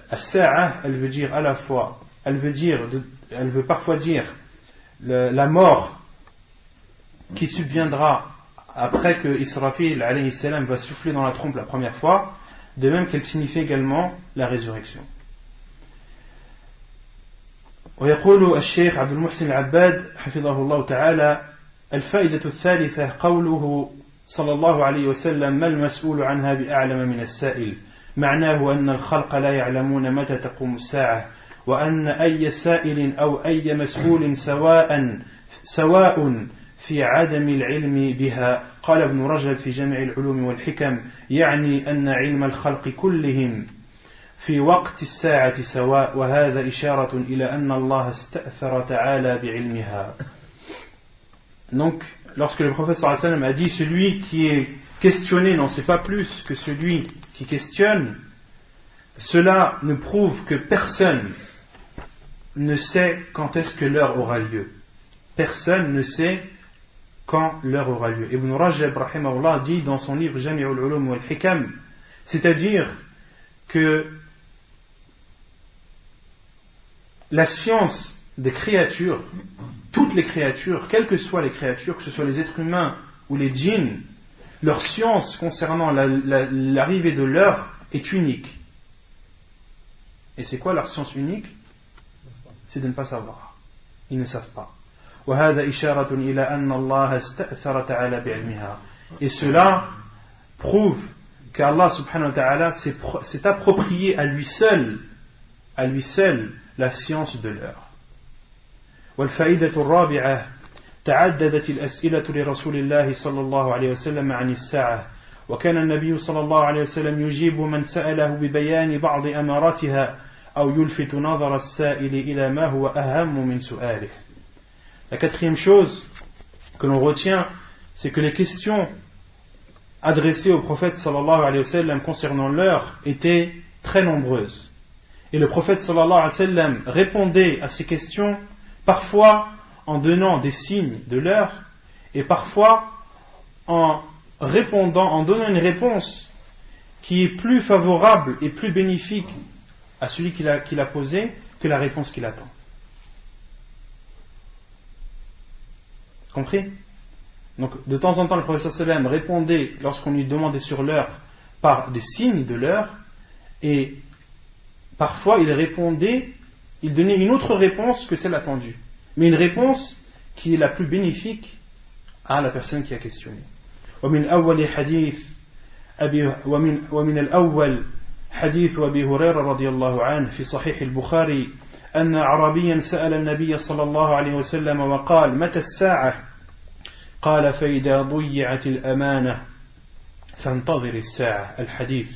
as-sa'a, elle veut dire à la fois, elle veut parfois dire la mort qui subviendra après que Israfil alayhi salam va souffler dans la trompe la première fois, de même qu'elle signifie également la résurrection. ويقول الشيخ عبد المحسن العباد حفظه الله تعالى: الفائدة الثالثة قوله صلى الله عليه وسلم: ما المسؤول عنها بأعلم من السائل. معناه أن الخلق لا يعلمون متى تقوم الساعة، وأن أي سائل أو أي مسؤول سواء في عدم العلم بها. قال ابن رجب في جمع العلوم والحكم: يعني أن علم الخلق كلهم في وقت الساعة سواء، وهذا إشارة إلى أن الله استأثر تعالى بعلمها. Donc, lorsque le prophète sallallahu alayhi wa sallam a dit: celui qui est questionné n'en sait pas plus que celui qui questionne, cela ne prouve que personne ne sait quand est-ce que l'heure aura lieu. Personne ne sait quand l'heure aura lieu. Ibn Rajab rahimahullah dit dans son livre Jami'ul Ulum wal Hikam, c'est-à-dire que la science des créatures, toutes les créatures, quelles que soient les créatures, que ce soit les êtres humains ou les djinns, leur science concernant l'arrivée de l'heure est unique. Et c'est quoi leur science unique? C'est de ne pas savoir. Ils ne savent pas. Et cela prouve qu'Allah subhanahu wa ta'ala s'est approprié à lui seul la science de l'heure. والفائدة الرابعة: تعددت الأسئلة لرسول الله صلى الله عليه وسلم عن الساعة، وكان النبي صلى الله عليه وسلم يجيب من سأله ببيان بعض أماراتها أو يلفت نظر السائل إلى ما هو أهم من سؤاله. La quatrième chose que l'on retient, c'est que les questions adressées au prophète sallallahu alayhi wa sallam concernant l'heure étaient très nombreuses. Et le prophète sallallahu alayhi wa sallam répondait à ces questions parfois en donnant des signes de l'heure et parfois en donnant une réponse qui est plus favorable et plus bénéfique à celui qui l'a posé que la réponse qu'il attend. Compris? Donc de temps en temps le prophète sallallahu alayhi wa sallam répondait lorsqu'on lui demandait sur l'heure par des signes de l'heure, et parfois il donnait une autre réponse que celle attendue, mais une réponse qui est la plus bénéfique à la personne qui a questionné. ومن الأول حديث أبي هريرة رضي الله عنه في صحيح البخاري أن أعرابيا سأل النبي صلى الله عليه وسلم وقال متى الساعة؟ قال فإذا ضيعت الأمانة فانتظر الساعة. الحديث.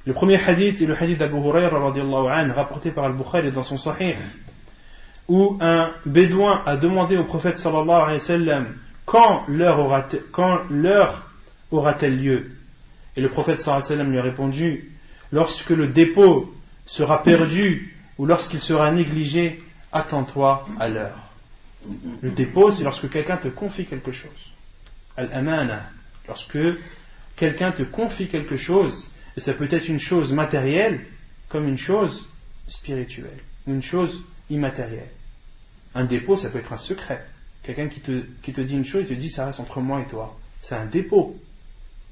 Le premier hadith est le hadith d'Abu Hurayra radiallahu anhu, rapporté par Al-Bukhari dans son Sahih, où un bédouin a demandé au prophète sallallahu alayhi wa sallam quand l'heure aura-t-elle lieu. Et le prophète sallallahu alayhi wa sallam lui a répondu lorsque le dépôt sera perdu ou lorsqu'il sera négligé, attends-toi à l'heure. Le dépôt, c'est lorsque quelqu'un te confie quelque chose. Al-amana, lorsque quelqu'un te confie quelque chose, et ça peut être une chose matérielle comme une chose spirituelle, une chose immatérielle. Un dépôt, ça peut être un secret. Quelqu'un qui te dit une chose, il te dit ça reste entre moi et toi. C'est un dépôt.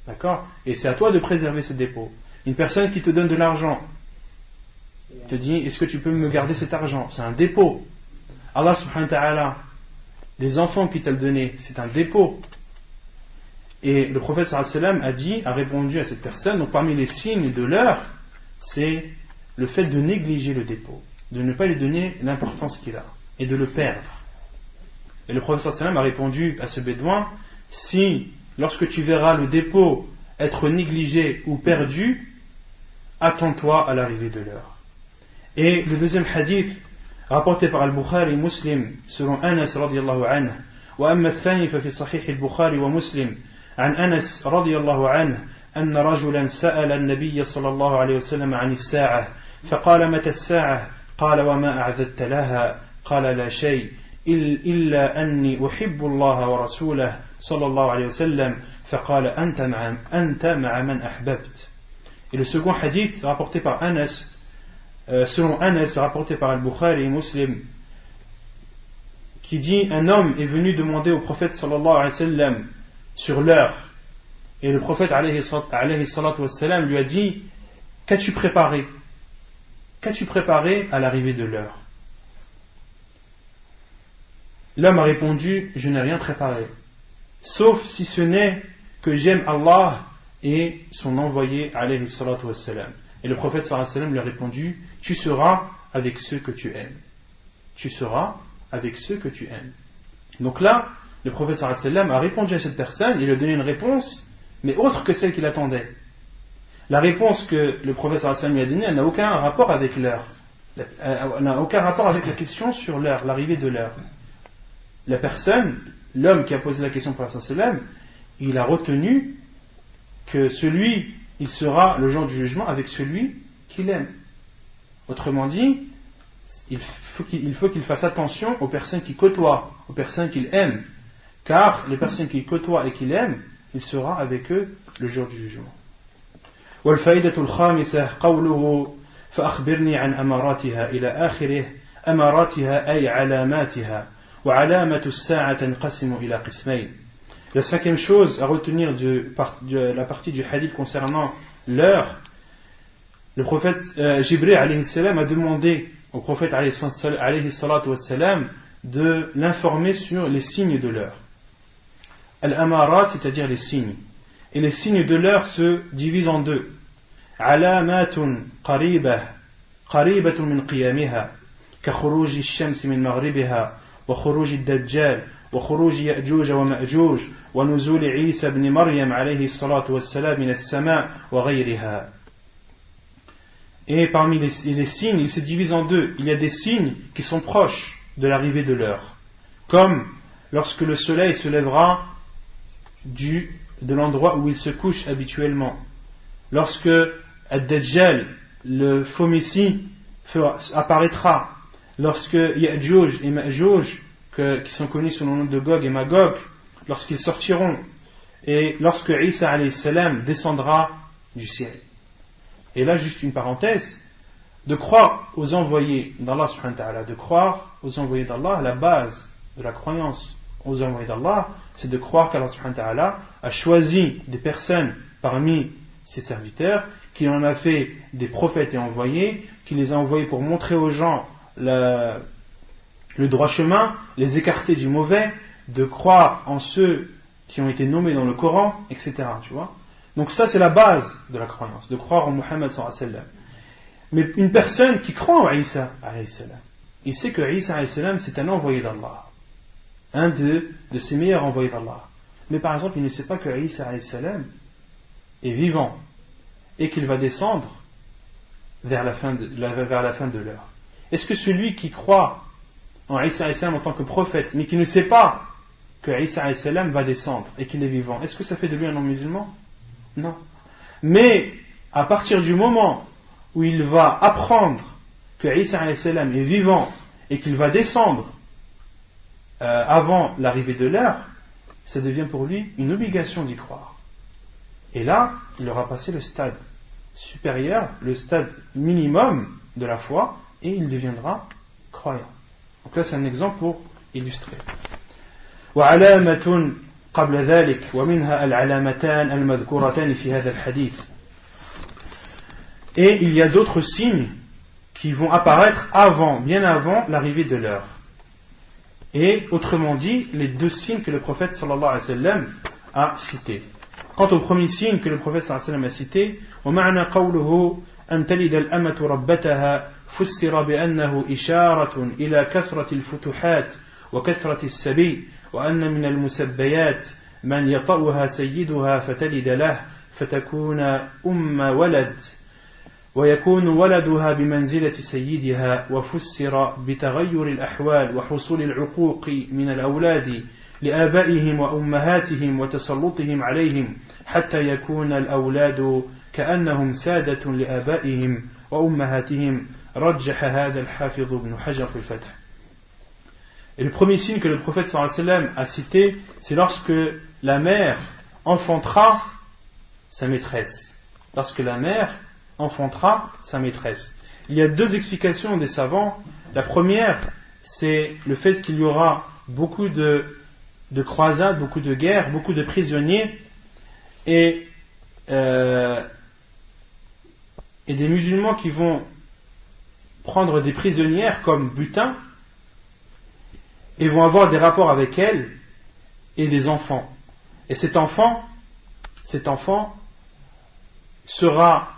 D'accord? Et c'est à toi de préserver ce dépôt. Une personne qui te donne de l'argent, te dit est-ce que tu peux me garder cet argent? C'est un dépôt. Allah subhanahu wa ta'ala, les enfants qui t'a donné, c'est un dépôt. Et le prophète sallallahu alayhi wa sallam a répondu à cette personne, donc parmi les signes de l'heure, c'est le fait de négliger le dépôt, de ne pas lui donner l'importance qu'il a, et de le perdre. Et le prophète sallallahu alayhi wa sallam a répondu à ce bédouin, si lorsque tu verras le dépôt être négligé ou perdu, attends-toi à l'arrivée de l'heure. Et le deuxième hadith, rapporté par Al-Bukhari Muslim, selon Anas radiallahu anhu, وأما الثاني ففي صحيح البخاري ومسلم عن أنس رضي الله عنه أن رجلا سأل النبي صلى الله عليه وسلم عن الساعة فقال متى الساعة؟ قال وما أعددت لها؟ قال لا شيء إلا أني أحب الله ورسوله صلى الله عليه وسلم فقال أنت مع من أحببت. Et le second hadith rapporté par Anas, selon Anas, rapporté par Al-Bukhari et Muslim, qui dit un homme est venu demander au prophète sallallahu alayhi wa sallam sur l'heure, et le prophète alayhi salatu wa sallam lui a dit qu'as-tu préparé à l'arrivée de l'heure? L'homme a répondu je n'ai rien préparé, sauf si ce n'est que j'aime Allah et son envoyé alayhi salatu wa sallam. Et le prophète sallallahu alayhi wa sallam lui a répondu tu seras avec ceux que tu aimes. Tu seras avec ceux que tu aimes. Donc là, le prophète sallallahu alayhi wa sallam a répondu à cette personne, il lui a donné une réponse, mais autre que celle qu'il attendait. La réponse que le prophète sallallahu alayhi wa sallam lui a donnée, elle n'a aucun rapport avec l'heure. Elle n'a aucun rapport avec la question sur l'heure, l'arrivée de l'heure. La personne, l'homme qui a posé la question pour le prophète sallallahu alayhi wa sallam, il a retenu que il sera le jour du jugement avec celui qu'il aime. Autrement dit, il faut qu'il fasse attention aux personnes qu'il côtoie, aux personnes qu'il aime, car les personnes qu'il côtoie et qu'il aime, il sera avec eux le jour du jugement. والفائدة الخامسة قوله فأخبرني عن أماراتها إلى آخره أماراتها أي علاماتها وعلامة الساعة تنقسم إلى قسمين. La cinquième chose à retenir de la partie du hadith concernant l'heure, le prophète Jibril alayhi salam a demandé au prophète alayhi salatu wa salam de l'informer sur les signes de l'heure. Al-amarat, c'est-à-dire les signes. Et les signes de l'heure se divisent en deux. Alamatun qaribatun min qiyamiha ka khuruj ash-shams min maghribiha wa khuruj ad-dajjal وخروج يأجوج ومأجوج ونزول عيسى بن مريم عليه الصلاة والسلام من السماء وغيرها. Et parmi les signes, il se divise en deux. Il y a des signes qui sont proches de l'arrivée de l'heure, comme lorsque le soleil se lèvera de l'endroit où il se couche habituellement, lorsque Ad-Dajjal, le faux messie, apparaîtra, lorsque Ya'juj et Ma'juj, qui sont connus sous le nom de Gog et Magog, lorsqu'ils sortiront, et lorsque Isa alayhi salam descendra du ciel. Et là, juste une parenthèse, de croire aux envoyés d'Allah subhanahu wa ta'ala, de croire aux envoyés d'Allah, la base de la croyance aux envoyés d'Allah, c'est de croire qu'Allah subhanahu wa ta'ala a choisi des personnes parmi ses serviteurs, qu'il en a fait des prophètes et envoyés, qu'il les a envoyés pour montrer aux gens le droit chemin, les écarter du mauvais, de croire en ceux qui ont été nommés dans le Coran, etc. Tu vois? Donc ça, c'est la base de la croyance, de croire en Muhammad sallallahu alayhi wa sallam. Mais une personne qui croit en Isa alayhi salam, il sait que Isa alayhi salam, c'est un envoyé d'Allah, un de ses meilleurs envoyés d'Allah. Mais par exemple, il ne sait pas que Isa alayhi salam est vivant et qu'il va descendre vers la fin de l'heure. Est-ce que celui qui croit en Isa alayhi salam en tant que prophète, mais qui ne sait pas que Isa alayhi salam va descendre et qu'il est vivant, est-ce que ça fait de lui un non-musulman? Non. Mais à partir du moment où il va apprendre que Isa alayhi salam est vivant et qu'il va descendre avant l'arrivée de l'heure, ça devient pour lui une obligation d'y croire. Et là, il aura passé le stade supérieur, le stade minimum de la foi, et il deviendra croyant. Donc là, c'est un exemple pour illustrer. وعلامة قبل ذلك ومنها العلامتان المذكورتان في هذا الحديث. Et il y a d'autres signes qui vont apparaître bien avant l'arrivée de l'heure. Et autrement dit, les deux signes que le prophète sallallahu alayhi wa sallam a cités. Quant au premier signe que le prophète sallallahu alayhi wa sallam a cité, ومعنى قوله أن تلد الأمة ربتها فسر بأنه إشارة إلى كثرة الفتوحات وكثرة السبي وأن من المسبيات من يطأها سيدها فتلد له فتكون ولد ويكون ولدها بمنزلة سيدها وفسر بتغير الأحوال وحصول العقوق من الأولاد لآبائهم وأمهاتهم وتسلطهم عليهم حتى يكون الأولاد كأنهم سادة لآبائهم وأمهاتهم رجح هذا الحافظ ابن حجر في الفتح. Et le premier signe que le prophète sallallahu alayhi wa sallam a cité, c'est lorsque la mère enfantera sa maîtresse. Lorsque la mère enfantera sa maîtresse. Il y a deux explications des savants. La première, c'est le fait qu'il y aura beaucoup de croisades, beaucoup de guerres, beaucoup de prisonniers et des musulmans qui vont prendre des prisonnières comme butin et vont avoir des rapports avec elles et des enfants. Et cet enfant sera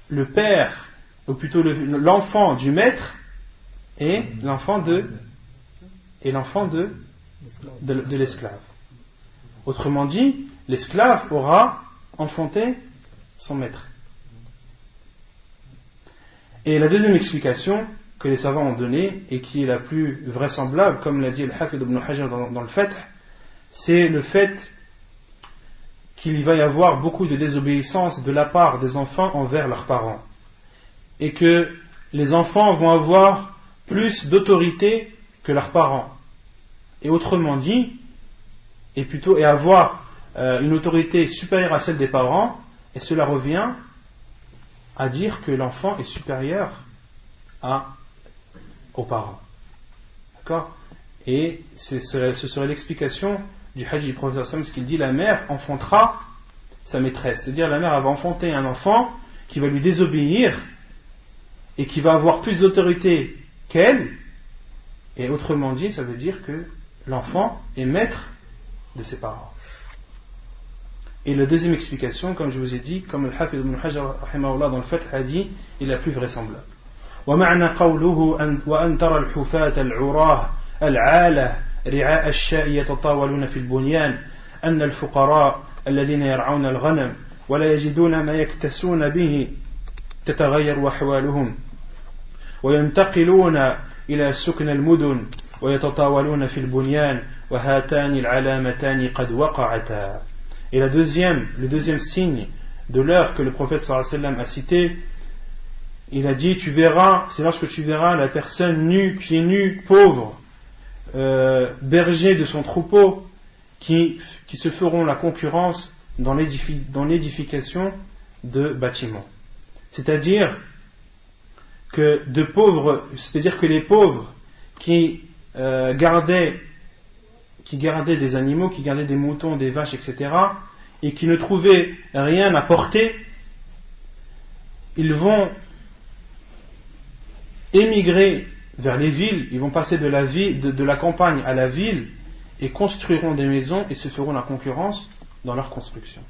le père, ou plutôt l'enfant du maître et l'enfant de l'esclave. Autrement dit, l'esclave aura enfanté son maître. Et la deuxième explication que les savants ont donnée, et qui est la plus vraisemblable, comme l'a dit le Hafid ibn Hajar dans le Fath, c'est le fait qu'il va y avoir beaucoup de désobéissance de la part des enfants envers leurs parents. Et que les enfants vont avoir plus d'autorité que leurs parents. Et autrement dit, et avoir une autorité supérieure à celle des parents, et cela revient à dire que l'enfant est supérieur aux parents. D'accord? Et ce serait l'explication du hadith du prophète sallallahu alayhi wa sallam, ce qu'il dit: la mère enfantera sa maîtresse. C'est-à-dire, la mère va enfanter un enfant qui va lui désobéir et qui va avoir plus d'autorité qu'elle. Et autrement dit, ça veut dire que l'enfant est maître de ses parents. Et la deuxième explication, comme je vous ai dit, comme le Hafid ibn Hajar rahimahullah dans le Fath a dit, est la plus vraisemblable. ومعنى قوله وأن ترى الحفاة العراه العالة رعاء الشاء يتطاولون في البنيان أن الفقراء الذين يرعون الغنم ولا يجدون ما يكتسون به تتغير أحوالهم وينتقلون إلى سكن المدن ويتطاولون في البنيان وهاتان العلامتان قد وقعتا. Et le deuxième signe de l'heure que le prophète sallallahu alayhi wa sallam a cité, il a dit, tu verras, c'est lorsque tu verras la personne nue, pieds nus, pauvre, berger de son troupeau, qui se feront la concurrence dans l'édification de bâtiments. C'est-à-dire que les pauvres qui gardaient des animaux, qui gardaient des moutons, des vaches, etc., et qui ne trouvaient rien à porter, ils vont émigrer vers les villes, ils vont passer de la campagne à la ville, et construiront des maisons et se feront la concurrence dans leur construction.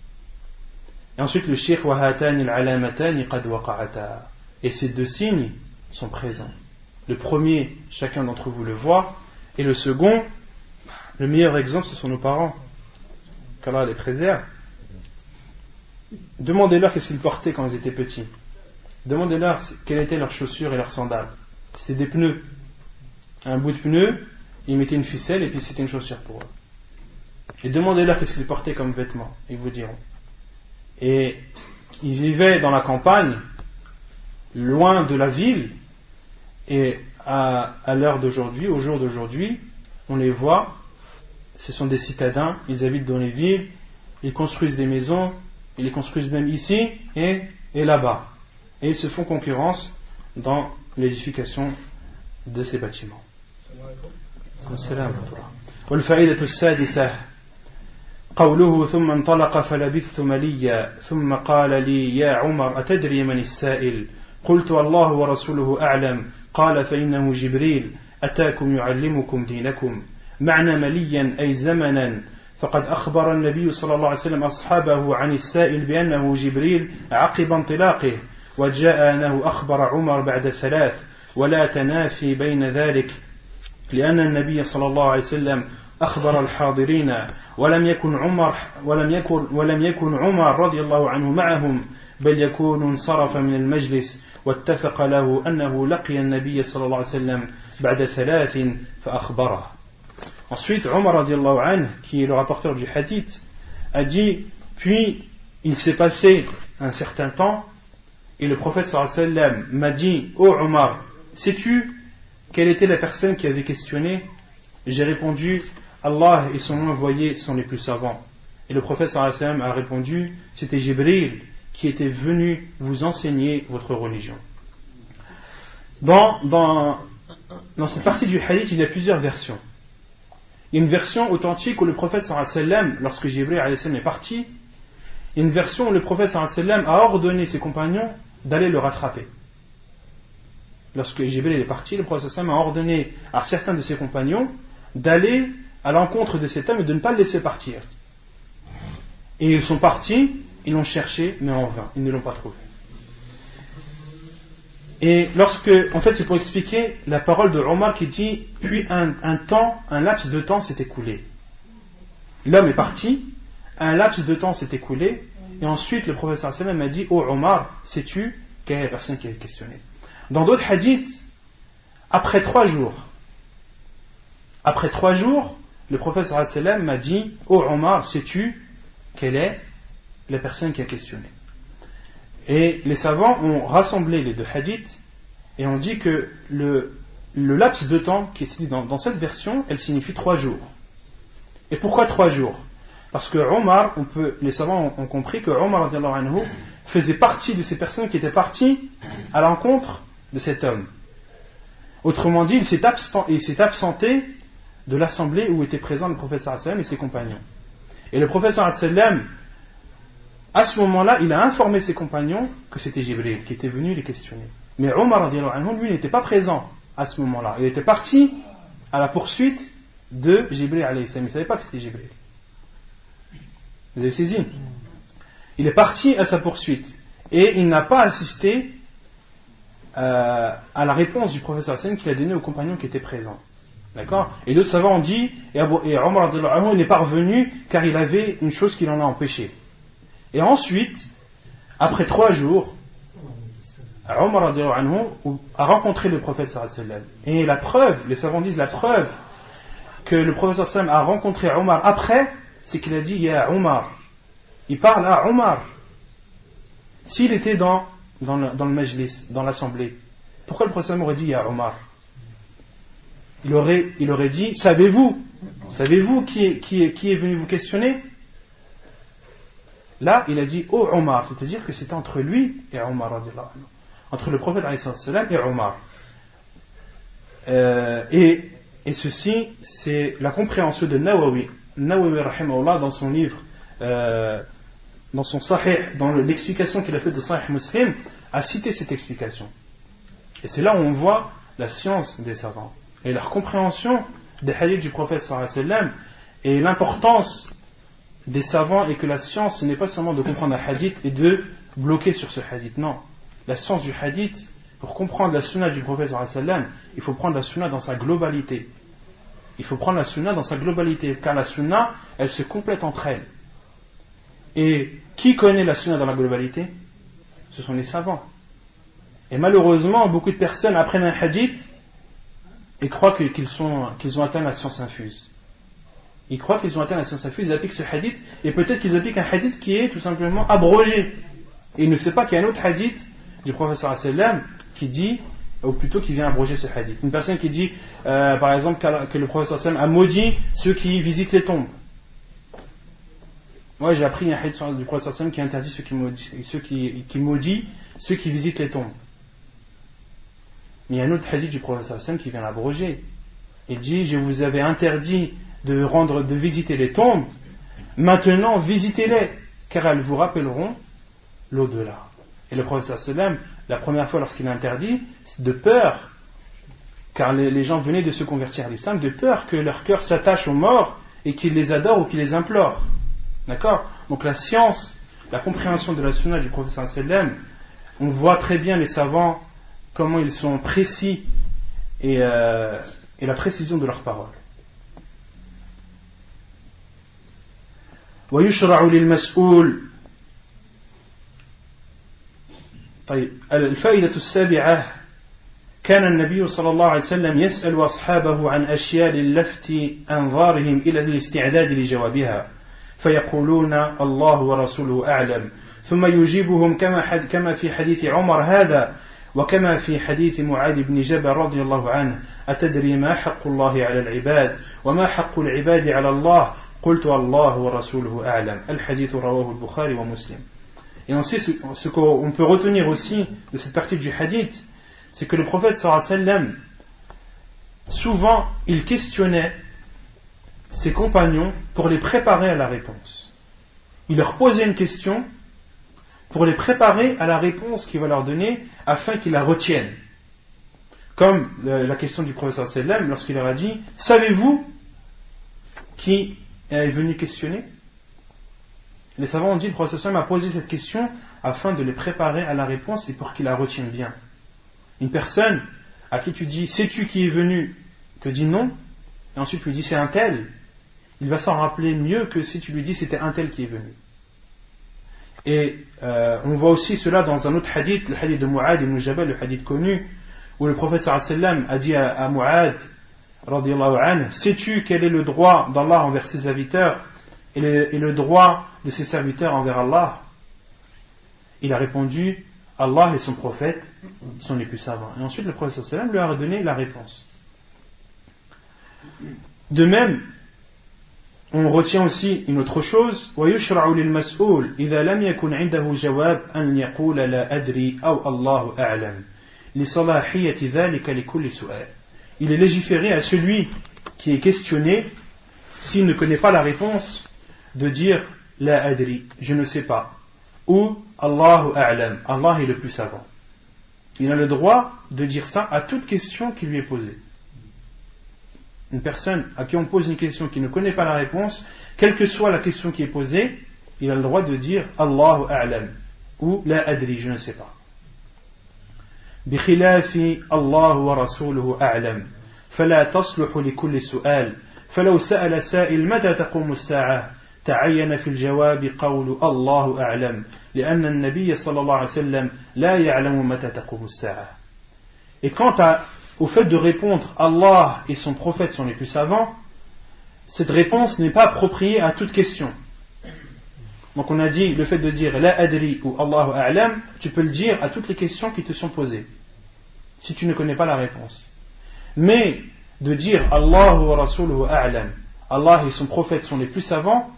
Et ensuite le Cheikh wahatani al-alamatani qad waqa'ata. Et ces deux signes sont présents. Le premier, chacun d'entre vous le voit, et le second, le meilleur exemple, ce sont nos parents. Qu'Allah les préserve. Demandez-leur qu'est-ce qu'ils portaient quand ils étaient petits. Demandez-leur quelles étaient leurs chaussures et leurs sandales. C'était des pneus. Un bout de pneu, ils mettaient une ficelle et puis c'était une chaussure pour eux. Et demandez-leur qu'est-ce qu'ils portaient comme vêtements. Ils vous diront. Et ils vivaient dans la campagne, loin de la ville, et à l'heure d'aujourd'hui, au jour d'aujourd'hui, on les voit, ce sont des citadins, ils habitent dans les villes, ils construisent des maisons, ils les construisent même ici et là-bas. Et ils se font concurrence dans l'édification de ces bâtiments. والفائدة السادسة قوله ثم انطلق فلبثت مليا ثم قال لي يا عمر أتدري من السائل قلت الله ورسوله أعلم قال فإنه جبريل أتاكم يعلمكم دينكم معنى مليا أي زمنا فقد أخبر النبي صلى الله عليه وسلم أصحابه عن السائل بأنه جبريل عقب انطلاقه وجاء أنه أخبر عمر بعد 3 ولا تنافي بين ذلك لأن النبي صلى الله عليه وسلم أخبر الحاضرين ولم يكن عمر رضي الله عنه معهم بل يكون انصرف من المجلس واتفق له أنه لقي النبي صلى الله عليه وسلم بعد 3 فأخبره. Ensuite, Omar radiallahu anhu, qui est le rapporteur du hadith, a dit, puis il s'est passé un certain temps, et le prophète sallallahu alayhi wa sallam m'a dit, ô Omar, sais-tu quelle était la personne qui avait questionné? J'ai répondu, Allah et son envoyé sont les plus savants. Et le prophète sallallahu alayhi wa sallam a répondu, c'était Jibril qui était venu vous enseigner votre religion. Dans cette partie du hadith, il y a plusieurs versions. Il y a une version authentique où le prophète sallallahu alayhi wa sallam, lorsque Jibril alayhi salam est parti, il y a une version où le prophète sallallahu alayhi wa sallam a ordonné ses compagnons d'aller le rattraper. Lorsque Jibril est parti, le prophète sallallahu alayhi wa sallam a ordonné à certains de ses compagnons d'aller à l'encontre de cet homme et de ne pas le laisser partir. Et ils sont partis, ils l'ont cherché, mais en vain, ils ne l'ont pas trouvé. Et en fait, c'est pour expliquer la parole de Omar qui dit, puis un laps de temps s'est écoulé. L'homme est parti, un laps de temps s'est écoulé, et ensuite le prophète sallallahu alayhi wa sallam a dit, ô Omar, sais-tu quelle est la personne qui a questionné? Dans d'autres hadiths, après 3 jours, le prophète sallallahu alayhi wa sallam m'a dit, ô Omar, sais-tu quelle est la personne qui a questionné? Et les savants ont rassemblé les deux hadiths et ont dit que le laps de temps qui est cité dans cette version, elle signifie 3 jours. Et pourquoi 3 jours? Parce que Omar, les savants ont compris que Omar radiallahu anhu faisait partie de ces personnes qui étaient parties à l'encontre de cet homme. Autrement dit, il s'est absenté de l'assemblée où étaient présents le prophète sallallahu alayhi wa sallam et ses compagnons. Et le prophète sallallahu alayhi wa sallam, à ce moment-là, il a informé ses compagnons que c'était Jibril qui était venu les questionner. Mais Omar radiallahu anhu, lui, n'était pas présent à ce moment-là. Il était parti à la poursuite de Jibril alayhi salam. Il ne savait pas que c'était Jibril. Vous avez saisi? Il est parti à sa poursuite et il n'a pas assisté à la réponse du prophète sallallahu alayhi wa sallam qu'il a donnée aux compagnons qui étaient présents. D'accord? Et d'autres savants ont dit, et Omar radiallahu anhu n'est pas revenu car il avait une chose qui l'en a empêché. Et ensuite, après 3 jours, Omar radiallahu anhu a rencontré le prophète sallallahu alayhi wa sallam. Et la preuve, les savants disent la preuve que le prophète sallallahu alayhi wa sallam a rencontré Omar après, c'est qu'il a dit Ya Omar. Il parle à Omar. S'il était dans le majlis, dans l'assemblée, pourquoi le prophète aurait dit Ya Omar? Il aurait dit Savez-vous qui est venu vous questionner? Là, il a dit Oh Omar, c'est-à-dire que c'était entre lui et Omar radiallahu anhu. Entre le prophète alayhi salam et Omar. Et ceci, c'est la compréhension de Nawawi. Nawawi rahimahullah, dans son livre, dans son Sahih, dans l'explication qu'il a faite de Sahih Muslim, a cité cette explication. Et c'est là où on voit la science des savants et leur compréhension des hadiths du prophète sallallahu alayhi wa sallam et l'importance des savants, et que la science, ce n'est pas seulement de comprendre un hadith et de bloquer sur ce hadith. Non. La science du hadith, pour comprendre la sunna du prophète sallallahu alayhi wa sallam, il faut prendre la sunna dans sa globalité. Il faut prendre la sunna dans sa globalité, car la sunna, elle se complète entre elles. Et qui connaît la sunna dans la globalité? Ce sont les savants. Et malheureusement, beaucoup de personnes apprennent un hadith et croient qu'ils ont atteint la science infuse. Ils croient qu'ils ont atteint la science infuse, ils appliquent ce hadith, et peut-être qu'ils appliquent un hadith qui est tout simplement abrogé. Et ils ne savent pas qu'il y a un autre hadith du prophète sallallahu alayhi wa sallam qui dit, ou plutôt qui vient abroger ce hadith. Une personne qui dit, par exemple, que le prophète sallallahu alayhi wa sallam a maudit ceux qui visitent les tombes. Moi, j'ai appris un hadith du prophète sallallahu alayhi wa sallam qui interdit ceux qui visitent les tombes. Mais il y a un autre hadith du prophète sallallahu alayhi wa sallam qui vient l'abroger. Il dit, je vous avais interdit de visiter les tombes, maintenant visitez-les, car elles vous rappelleront l'au-delà. Et le prophète sallallahu alayhi wa sallam, la première fois lorsqu'il a interdit, c'est de peur, car les gens venaient de se convertir à l'islam, de peur que leur cœur s'attache aux morts et qu'ils les adorent ou qu'ils les implorent. D'accord? Donc la science, la compréhension de la sunna du prophète sallallahu alayhi wa sallam, on voit très bien les savants, comment ils sont précis et la précision de leurs paroles. ويشرع للمسؤول. طيب الفائدة السابعة كان النبي صلى الله عليه وسلم يسأل أصحابه عن أشياء للفت أنظارهم إلى الاستعداد لجوابها فيقولون الله ورسوله أعلم ثم يجيبهم كما في حديث عمر هذا وكما في حديث معاذ بن جبل رضي الله عنه أتدري ما حق الله على العباد وما حق العباد على الله قلت الله ورسوله أعلم الحديث رواه البخاري ومسلم. Et on sait ce qu'on peut retenir aussi de cette partie du hadith, c'est que le prophète sallallahu alayhi wa sallam, souvent il questionnait ses compagnons pour les préparer à la réponse. Il leur posait une question pour les préparer à la réponse qu'il va leur donner afin qu'ils la retiennent. Comme la question du prophète sallallahu alayhi wa sallam lorsqu'il leur a dit « Savez-vous qui est venu questionner ?» Les savants ont dit, le prophète sallallahu alayhi wa sallam a posé cette question afin de les préparer à la réponse et pour qu'ils la retiennent bien. Une personne à qui tu dis, sais-tu qui est venu, te dit non, et ensuite tu lui dis c'est un tel, il va s'en rappeler mieux que si tu lui dis c'était un tel qui est venu. Et on voit aussi cela dans un autre hadith, le hadith de Mu'adh ibn Jabal, le hadith connu, où le prophète sallallahu alayhi wa sallam a dit à Mu'adh, radiyallahu anhu, sais-tu quel est le droit d'Allah envers ses serviteurs et le droit de ses serviteurs envers Allah? Il a répondu, Allah et son prophète sont les plus savants. Et ensuite le prophète sallallahu alayhi wa sallam lui a donné la réponse. De même, on retient aussi une autre chose, وَيُشْرَعُ لِلْمَسْئُولِ إِذَا لَمْ يَكُنْ عِنْدَهُ جَوَابٌ أَنْ يَقُولَ لَا أَدْرِي أَوْ اللَّهُ أَعْلَمُ لِصَلَاحِيَّةِ ذَلِكَ لِكُلِّ سُؤَالٍ. Il est légiféré à celui qui est questionné, s'il ne connaît pas la réponse, de dire La adri, je ne sais pas, ou Allahu a'lam, Allah est le plus savant. Il a le droit de dire ça à toute question qui lui est posée. Une personne à qui on pose une question qui ne connaît pas la réponse, quelle que soit la question qui est posée, il a le droit de dire Allahu a'lam ou La adri, je ne sais pas. بخلاف الله ورسوله أعلم فلا تصلح لكل سؤال فلو سأل سائل متى تقوم الساعة تعين في الجواب قول الله أعلم لأن النبي صلى الله عليه وسلم لا يعلم متى تقوم الساعة. Et quant au fait de répondre Allah et son prophète sont les plus savants, cette réponse n'est pas appropriée à toute question. Donc on a dit, le fait de dire La adri ou Allahu a'lam, tu peux le dire à toutes les questions qui te sont posées, si tu ne connais pas la réponse. Mais de dire Allahu wa rasuluhu a'lam, Allah et son prophète sont les plus savants,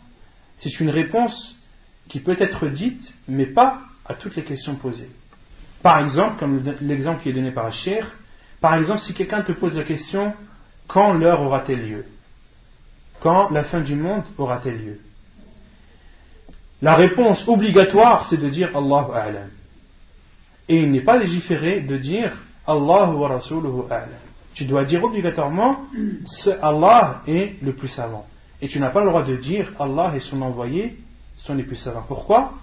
c'est une réponse qui peut être dite, mais pas à toutes les questions posées. Par exemple, comme l'exemple qui est donné par le cheikh, par exemple, si quelqu'un te pose la question quand l'heure aura-t-elle lieu? Quand la fin du monde aura-t-elle lieu? La réponse obligatoire, c'est de dire Allahu a'lam. Et il n'est pas légiféré de dire Allahu wa rasuluhu a'lam. Tu dois dire obligatoirement Allah est le plus savant. Et tu n'as pas le droit de dire Allah et son envoyé sont les plus savants. Pourquoi?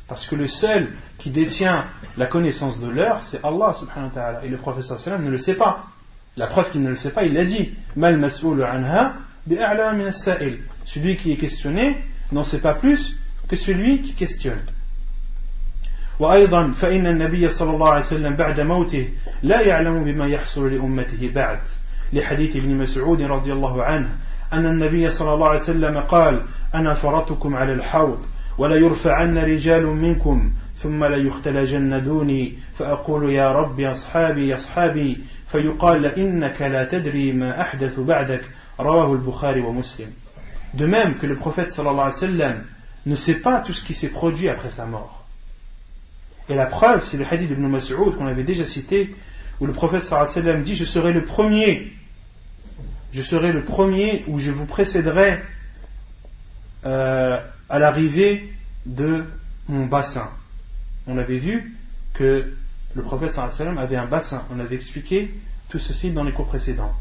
Parce que le seul qui détient la connaissance de l'heure, c'est Allah subhanahu wa ta'ala. Et le prophète sallallahu alayhi wa sallam ne le sait pas. La preuve qu'il ne le sait pas, il l'a dit. Mal mas'oulu anha bi'a'la min as-sa'il. Celui qui est questionné n'en sait pas plus que celui qui questionne. وأيضا فإن النبي صلى الله عليه وسلم بعد موته لا يعلم بما يحصل لأمته بعد لحديث ابن مسعود رضي الله عنه أن النبي صلى الله عليه وسلم قال أنا فرطكم على الحوض ولا يرفعن رجال منكم ثم لا يختلجن دوني فأقول يا رب يا أصحابي فيقال إنك لا تدري ما أحدث بعدك رواه البخاري ومسلم. De même que le prophète sallallahu alayhi wa sallam ne sait pas tout ce qui s'est produit après sa mort. Et la preuve, c'est le hadith d'Ibn Mas'ud qu'on avait déjà cité, où le prophète sallallahu alayhi wa sallam dit: je serai le premier où je vous précéderai à l'arrivée de mon bassin. On avait vu que le prophète sallallahu alayhi wa sallam avait un bassin. On avait expliqué tout ceci dans les cours précédents.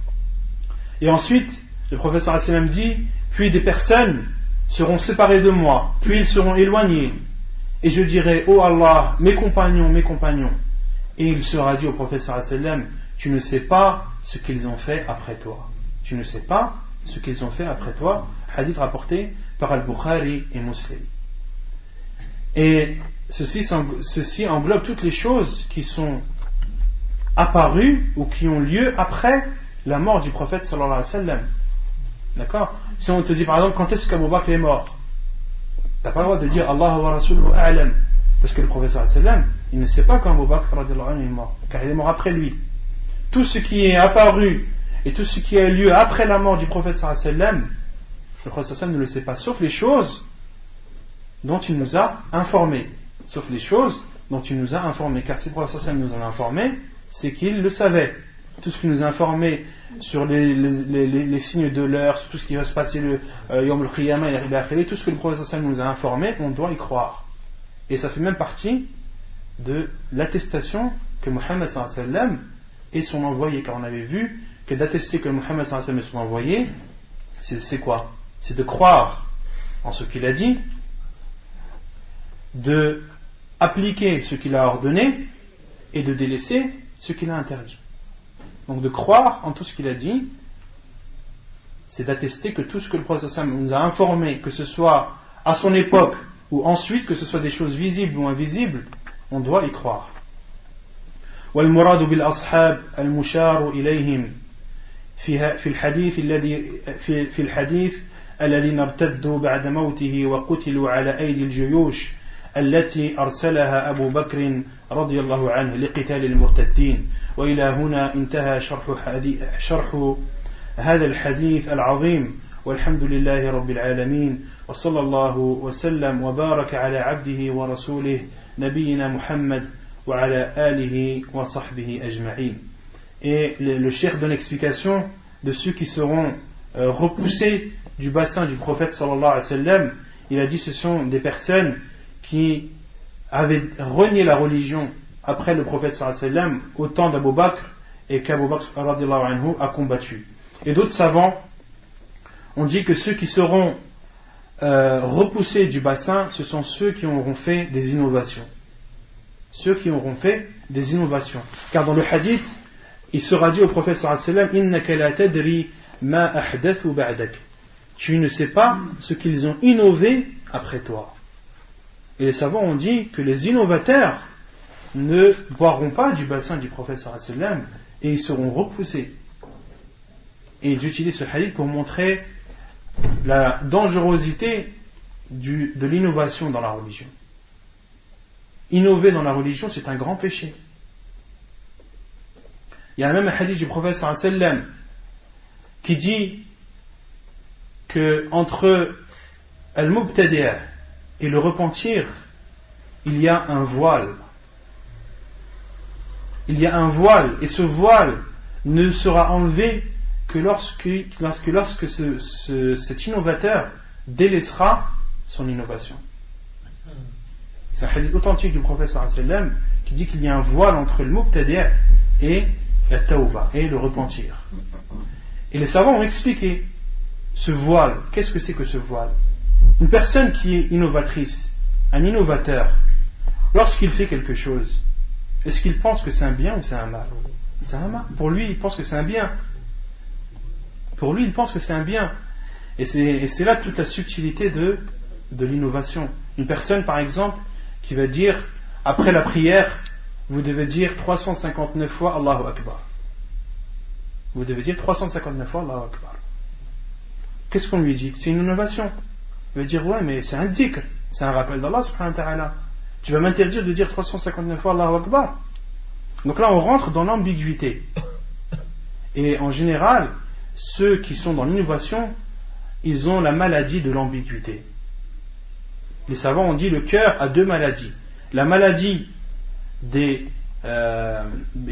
Et ensuite, le prophète sallallahu alayhi wa sallam dit: puis des personnes seront séparées de moi, puis ils seront éloignés. Et je dirai: oh Allah, mes compagnons. Et il sera dit au prophète sallallahu alayhi wa sallam: tu ne sais pas ce qu'ils ont fait après toi. Tu ne sais pas ce qu'ils ont fait après toi. Hadith rapporté par Al-Bukhari et Muslim. Et ceci englobe toutes les choses qui sont apparues ou qui ont lieu après la mort du prophète sallallahu alayhi wa sallam. D'accord? Si on te dit par exemple quand est-ce qu'Abu Bakr est mort, t'as pas le droit de dire Allahu wa rasuluhu a'lam, parce que le prophète sallallahu alayhi wa sallam, il ne sait pas quand Abu Bakr radiallahu anhu est mort, car il est mort après lui. Tout ce qui est apparu et tout ce qui a eu lieu après la mort du prophète sallallahu alayhi wa sallam, le prophète sallallahu alayhi wa sallam ne le sait pas, sauf les choses dont il nous a informés. Car si le prophète sallallahu alayhi wa sallam nous en a informés, c'est qu'il le savait. Tout ce qu'il nous a informé sur les signes de l'heure, sur tout ce qui va se passer le Yom al-Qiyamah, tout ce que le prophète sallallahu alayhi wa sallam nous a informé, on doit y croire. Et ça fait même partie de l'attestation que Muhammad sallallahu alayhi wa sallam est son envoyé. Car on avait vu que d'attester que Muhammad sallallahu alayhi wa sallam est son envoyé, c'est quoi? C'est de croire en ce qu'il a dit, de appliquer ce qu'il a ordonné et de délaisser ce qu'il a interdit. Donc de croire en tout ce qu'il a dit, c'est d'attester que tout ce que le prophète sallallahu alayhi wa sallam nous a informé, que ce soit à son époque ou ensuite, que ce soit des choses visibles ou invisibles, on doit y croire. والمراد بالأصحاب المشار إليهم في الحديث الذين ارتدوا بعد موته وقتلوا على أيدي الجيوش التي أرسلها أبو بكر رضي الله عنه لقتال المرتدين. وإلى هنا انتهى شرح هذا الحديث العظيم، والحمد لله رب العالمين، وصلى الله وسلم وبارك على عبده ورسوله نبينا محمد وعلى آله وصحبه أجمعين. Et le cheikh donne l'explication de ceux qui seront repoussés du bassin du prophète sallallahu alayhi wa sallam. Il a dit: ce sont des personnes qui avaient renié la religion après le prophète sallallahu alayhi wa sallam au temps d'Abu Bakr et qu'Abu Bakr radiallahu anhu a combattu. Et d'autres savants ont dit que ceux qui seront repoussés du bassin, ce sont ceux qui auront fait des innovations. Ceux qui auront fait des innovations. Car dans le hadith, il sera dit au prophète sallallahu alayhi wa sallam: innaka la tadri ma ahdathu ba'dak. Tu ne sais pas ce qu'ils ont innové après toi. Et les savants ont dit que les innovateurs ne boiront pas du bassin du prophète sallallahu alayhi wa sallam et ils seront repoussés. Et ils utilisent ce hadith pour montrer la dangerosité de l'innovation dans la religion. Innover dans la religion, c'est un grand péché. Il y a même un hadith du prophète sallallahu alayhi wa sallam qui dit que entre al-mubtadi' et le repentir, il y a un voile. Il y a un voile, et ce voile ne sera enlevé que lorsque cet innovateur délaissera son innovation. C'est un hadith authentique du prophète sallallahu alayhi wa sallam qui dit qu'il y a un voile entre le mubtadi' et la tawba, et le repentir. Et les savants ont expliqué ce voile. Qu'est-ce que c'est que ce voile? Une personne qui est innovatrice, un innovateur, lorsqu'il fait quelque chose, est-ce qu'il pense que c'est un bien ou c'est un mal? C'est un mal. Pour lui, il pense que c'est un bien. Pour lui, il pense que c'est un bien. Et c'est là toute la subtilité de l'innovation. Une personne, par exemple, qui va dire, après la prière, vous devez dire 359 fois Allahu Akbar. Vous devez dire 359 fois Allahu Akbar. Qu'est-ce qu'on lui dit? C'est une innovation. Il va dire, ouais, mais c'est un dhikr, c'est un rappel d'Allah subhanahu wa ta'ala. Tu vas m'interdire de dire 359 fois Allahu Akbar. Donc là, on rentre dans l'ambiguïté. Et en général, ceux qui sont dans l'innovation, ils ont la maladie de l'ambiguïté. Les savants ont dit le cœur a deux maladies. La maladie des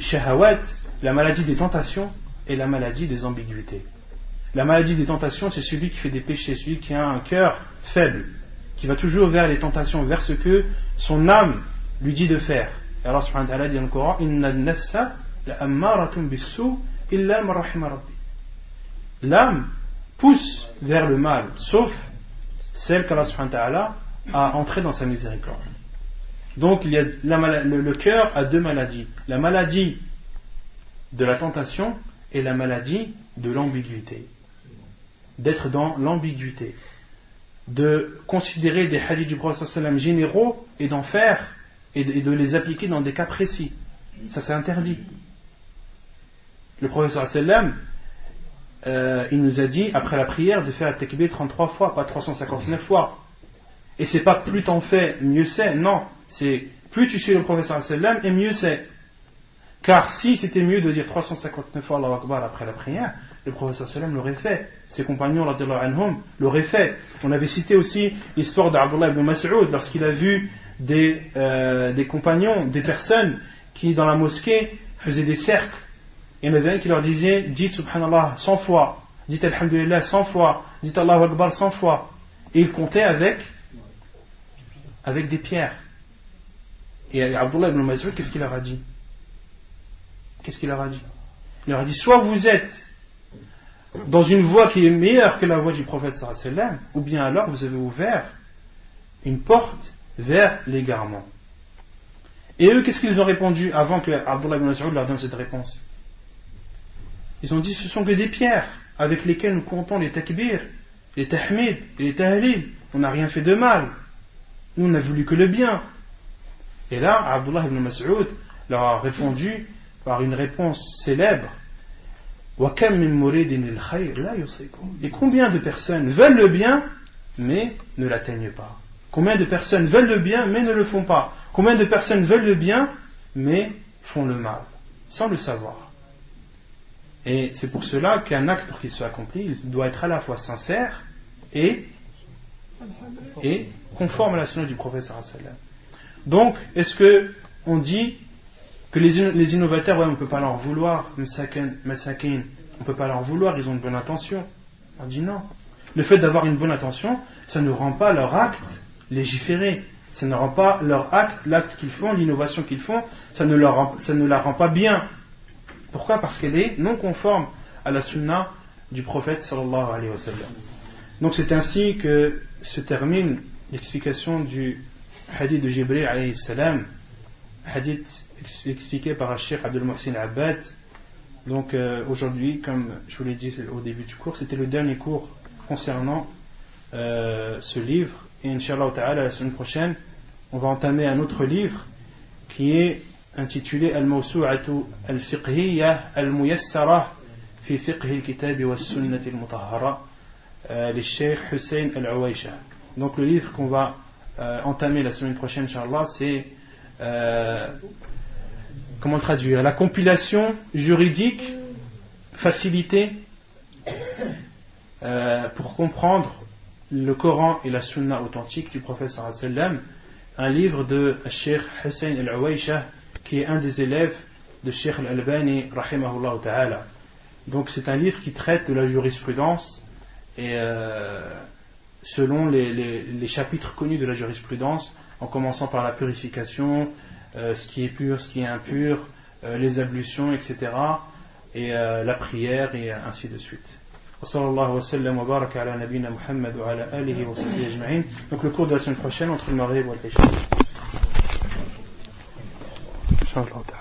shahawat, la maladie des tentations et la maladie des ambiguïtés. La maladie des tentations, c'est celui qui fait des péchés, celui qui a un cœur faible, qui va toujours vers les tentations, vers ce que son âme lui dit de faire. Et Allah subhanahu wa ta'ala dit dans le Coran, Inna an-nafsa la'ammaratun bis-su' illa man rahima rabbi. L'âme pousse vers le mal, sauf celle qu'Allah subhanahu wa ta'ala a entrée dans sa miséricorde. Donc il y a le cœur a deux maladies. La maladie de la tentation et la maladie de l'ambiguïté. D'être dans l'ambiguïté. De considérer des hadiths du prophète sallallahu alayhi wa sallam généraux et d'en faire et de les appliquer dans des cas précis. Ça c'est interdit. Le prophète sallallahu alayhi wa sallam il nous a dit après la prière de faire la takbir 33 fois, pas 359 fois. Et c'est pas plus t'en fais, mieux c'est. Non, c'est plus tu suis le prophète sallallahu alayhi wa sallam et mieux c'est. Car si c'était mieux de dire 359 fois Allahu Akbar après la prière, le prophète sallallahu alayhi wa sallam l'aurait fait. Ses compagnons radiyallahu anhum l'auraient fait. On avait cité aussi l'histoire d'Abdullah ibn Mas'ud lorsqu'il a vu des compagnons, des personnes qui dans la mosquée faisaient des cercles. Il y en avait un qui leur disait dites subhanallah 100 fois, dites alhamdulillah 100 fois, dites Allahu Akbar 100 fois. Et il comptait avec des pierres. Et Abdullah ibn Mas'ud, qu'est-ce qu'il leur a dit? Il leur a dit soit vous êtes dans une voie qui est meilleure que la voie du prophète sallallahu alayhi wa sallam, ou bien alors vous avez ouvert une porte vers l'égarement. Et eux, qu'est-ce qu'ils ont répondu avant que Abdullah ibn Mas'ud leur donne cette réponse? Ils ont dit ce sont que des pierres avec lesquelles nous comptons les takbir, les tahmid et les tahlil. On n'a rien fait de mal. Nous on n'a voulu que le bien. Et là, Abdullah ibn Mas'ud leur a répondu par une réponse célèbre. Et combien de personnes veulent le bien mais ne l'atteignent pas? Combien de personnes veulent le bien mais ne le font pas? Combien de personnes veulent le bien mais font le mal sans le savoir? Et c'est pour cela qu'un acte, pour qu'il soit accompli, il doit être à la fois sincère et conforme à la sunna du prophète sallallahu alayhi wa sallam. Donc, est-ce que on dit que les innovateurs, ouais, on ne peut pas leur vouloir, masakin, on ne peut pas leur vouloir, ils ont une bonne intention? On dit non. Le fait d'avoir une bonne intention, ça ne rend pas leur acte légiféré. Ça ne rend pas leur acte, l'acte qu'ils font, l'innovation qu'ils font, ça ne la rend pas bien. Pourquoi? Parce qu'elle est non conforme à la sunna du prophète sallallahu alayhi wa sallam. Donc c'est ainsi que se termine l'explication du hadith de Jibril alayhi salam, hadith expliqué par Cheikh Abdul Muhsin Abbad. Donc aujourd'hui, comme je vous l'ai dit au début du cours, c'était le dernier cours concernant ce livre. Et Inch'Allah ta'ala, la semaine prochaine, on va entamer un autre livre qui est intitulé Al-Mawsu'atu al-Fiqhiyya al-Muyassara fi Fiqh al-Kitab wa Sunnah al-Mutahhara le Cheikh Hussein al-Uwaysha. Donc le livre qu'on va entamer la semaine prochaine, Inch'Allah, c'est comment traduire, la compilation juridique facilitée pour comprendre le Coran et la Sunna authentique du prophète sallallahu alayhi wa sallam, un livre de Cheikh Hussein al-Uwaysha qui est un des élèves de Cheikh al-Albani rahimahullah ta'ala. Donc c'est un livre qui traite de la jurisprudence et selon les chapitres connus de la jurisprudence, en commençant par la purification, ce qui est pur, ce qui est impur, les ablutions, etc. et la prière et ainsi de suite. Sallallahu wa sallam wa baraka ala nabina Muhammad wa ala alihi wa sahbihi ajma'in. Donc le cours de la semaine prochaine entre le Maghrib et l'Isha. Inch'Allah.